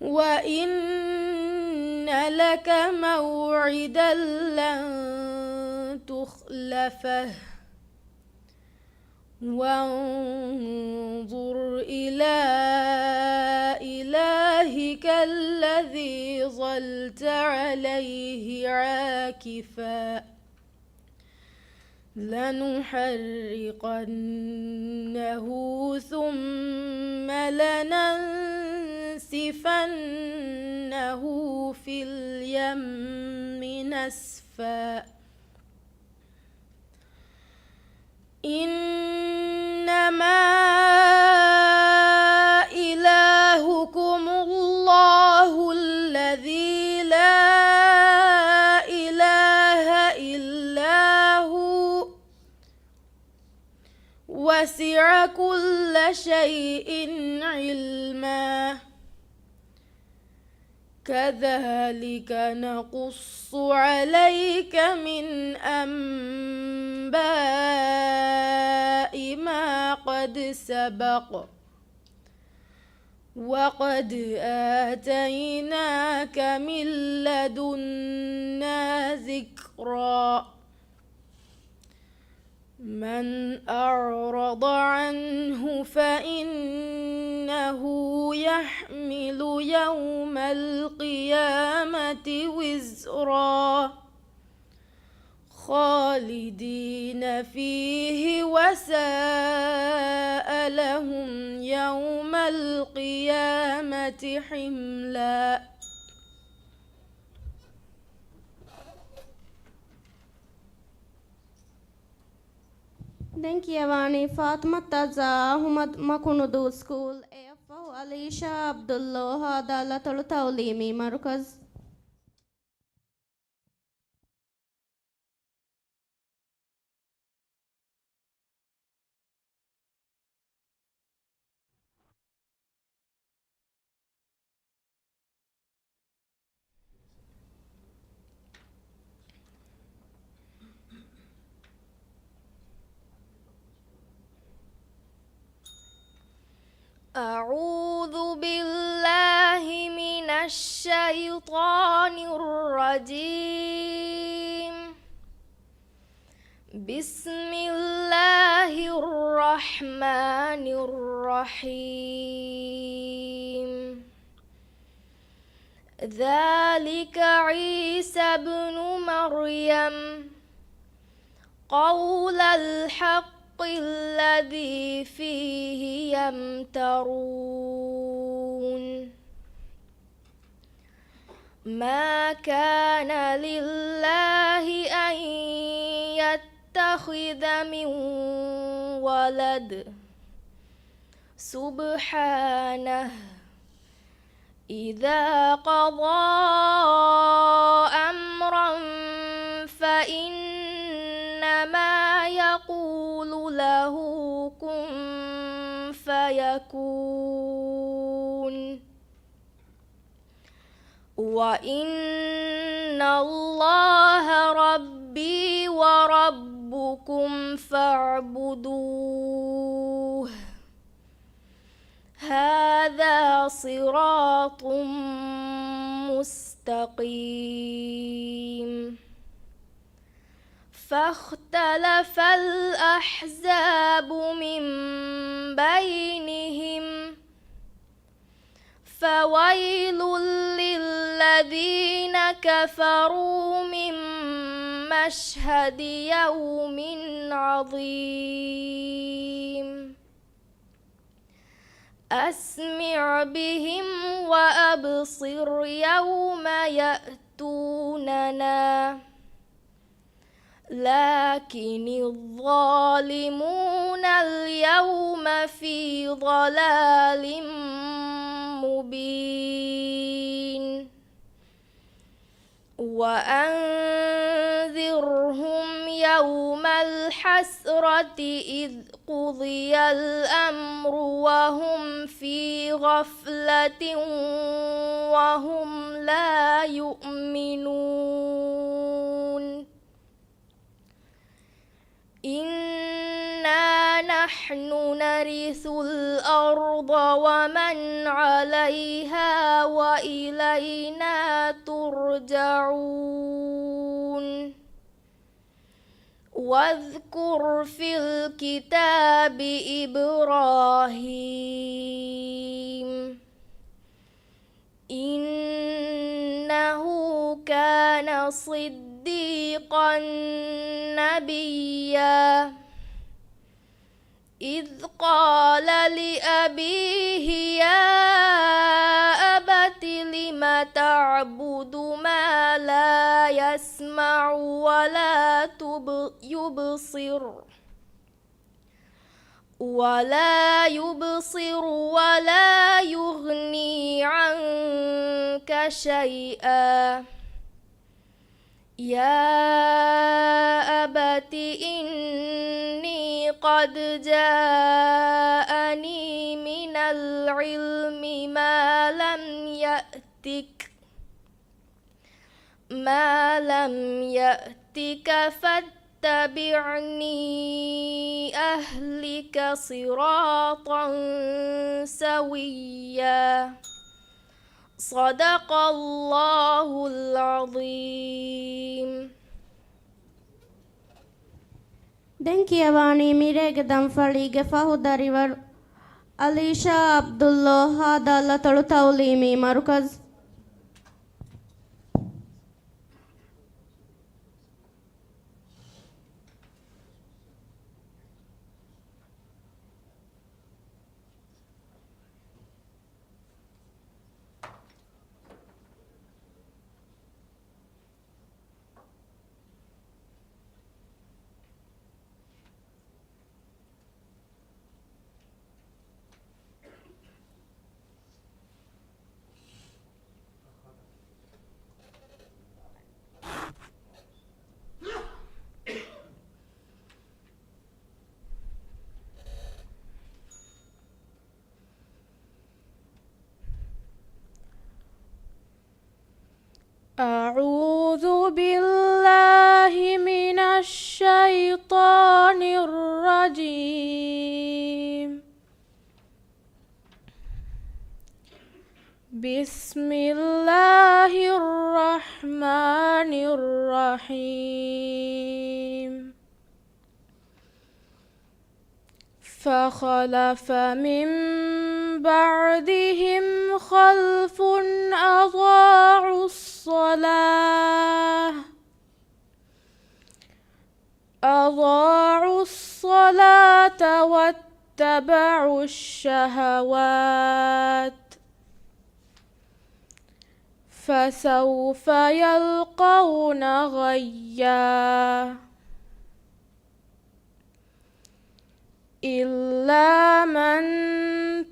وإن لك موعدا لن تخلفه وانظر إلى إلهك الذي ظلت عليه عاكفا لنحرقنه ثم لننسفنه في اليم نسفا. إنما إلهكم الله الذي لا إله إلا هو وسع كل شيء علما كذلك نقص عليك من أنباء ما قد سبق وقد آتيناك من لدنا ذكرا. من أعرض عنه فإنه يحمل يوم القيامة وزرا خالدين فيه وساء لهم يوم القيامة حملا. දැන් කියවන්නේ ෆාතිමා තසා අහ්මද් මකුනුදු ස්කූල්. එෆෝ අලීෂා අබ්දුල්ලාහ් අදාලතුල් තෞලීමි මර්කස්. أعوذ بالله من الشيطان الرجيم. بسم الله الرحمن الرحيم. ذلك عيسى ابن مريم قول الحق الذي فيه يمترون. ما كان لله أن يتخذ من ولد سبحانه إذا قضى أمرا فإنما يقول له كن فيكون. وإن الله ربي وربكم فاعبدوه هذا صراط مستقيم. فاختلف الأحزاب من بينهم فويل للذين كفروا من مشهد يوم عظيم. أسمع بهم وأبصر يوم يأتوننا لكن الظالمون اليوم في ضلال مبين. وأنذرهم يوم الحسرة إذ قضي الأمر وهم في غفلة وهم لا يؤمنون. إنا نحن نرث الأرض ومن عليها وإلينا ترجعون. واذكر في الكتاب إبراهيم إنه كان صديقا نبيا إذ قال لأبيه يا أبت لم تعبد ما لا يسمع ولا يبصر ولا يغني عنك شيئا. يا أبت إني قد جاءني من العلم ما لم يأتك فاتبعني أهلك صراطا سويا. صدق الله العظيم. Denkiavani miregedam falige fahudarivar Alisha Abdullah Hadala Tolutaulimi Marukaz. أعوذ بالله من الشيطان الرجيم. بسم الله الرحمن الرحيم فخلف من بعدهم خلف أضاعوا الصلاة واتبعوا الشهوات فسوف يلقون غيا إلا من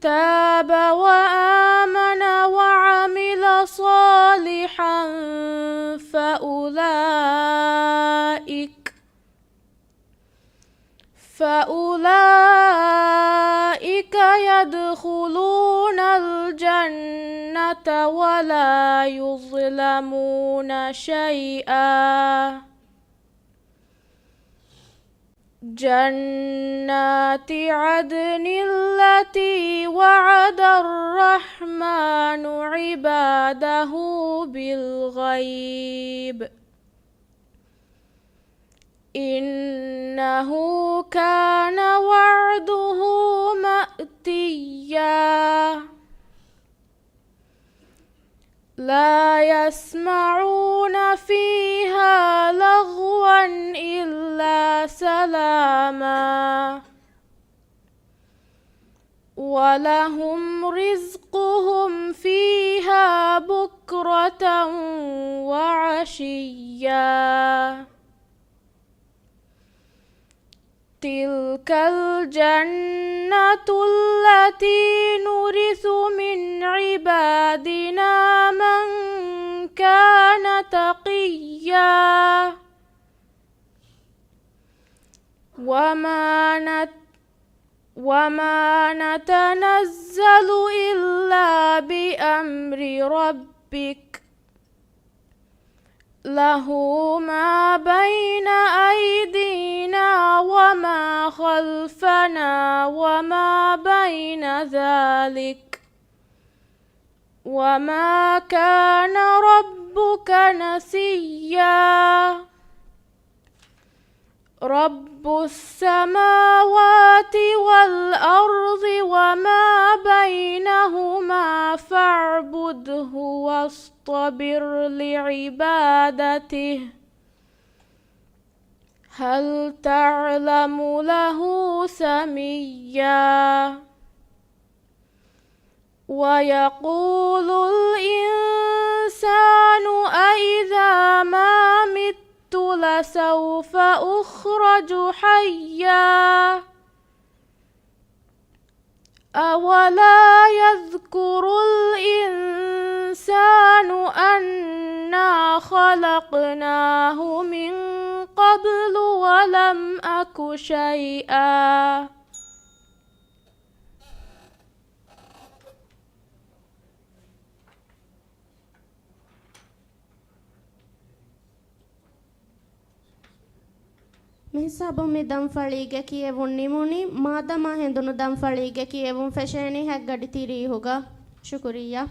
تاب وآمن وعمل صالحا فأولئك يدخلون الجنة ولا يظلمون شيئا جنات عدن التي وعد الرحمن عباده بالغيب إنه كان وعده مأتيا لا يسمعون فيها لغوا إلا سلاما ولهم رزقهم فيها بكرة وعشيا تلك الجنة التي نورث من عبادنا من كان تقيا وما نتنزل إلا بأمر ربك له ما بين أيدينا وما خلفنا وما بين ذلك وما كان ربك نسيا رب السماوات والأرض وما بينهما فاعبده واصطبر لعبادته هل تعلم له سميا ويقول الإنسان أإذا ما مت لسوف أخرج حيا أولا يذكر الإنسان أنا خلقناه من قبل ولم أك شيئا Mehsabum mi dam falige kiyevun nimuni madama hendunu dam falige kiyevun fesheni haggadi tiri hoga shukriya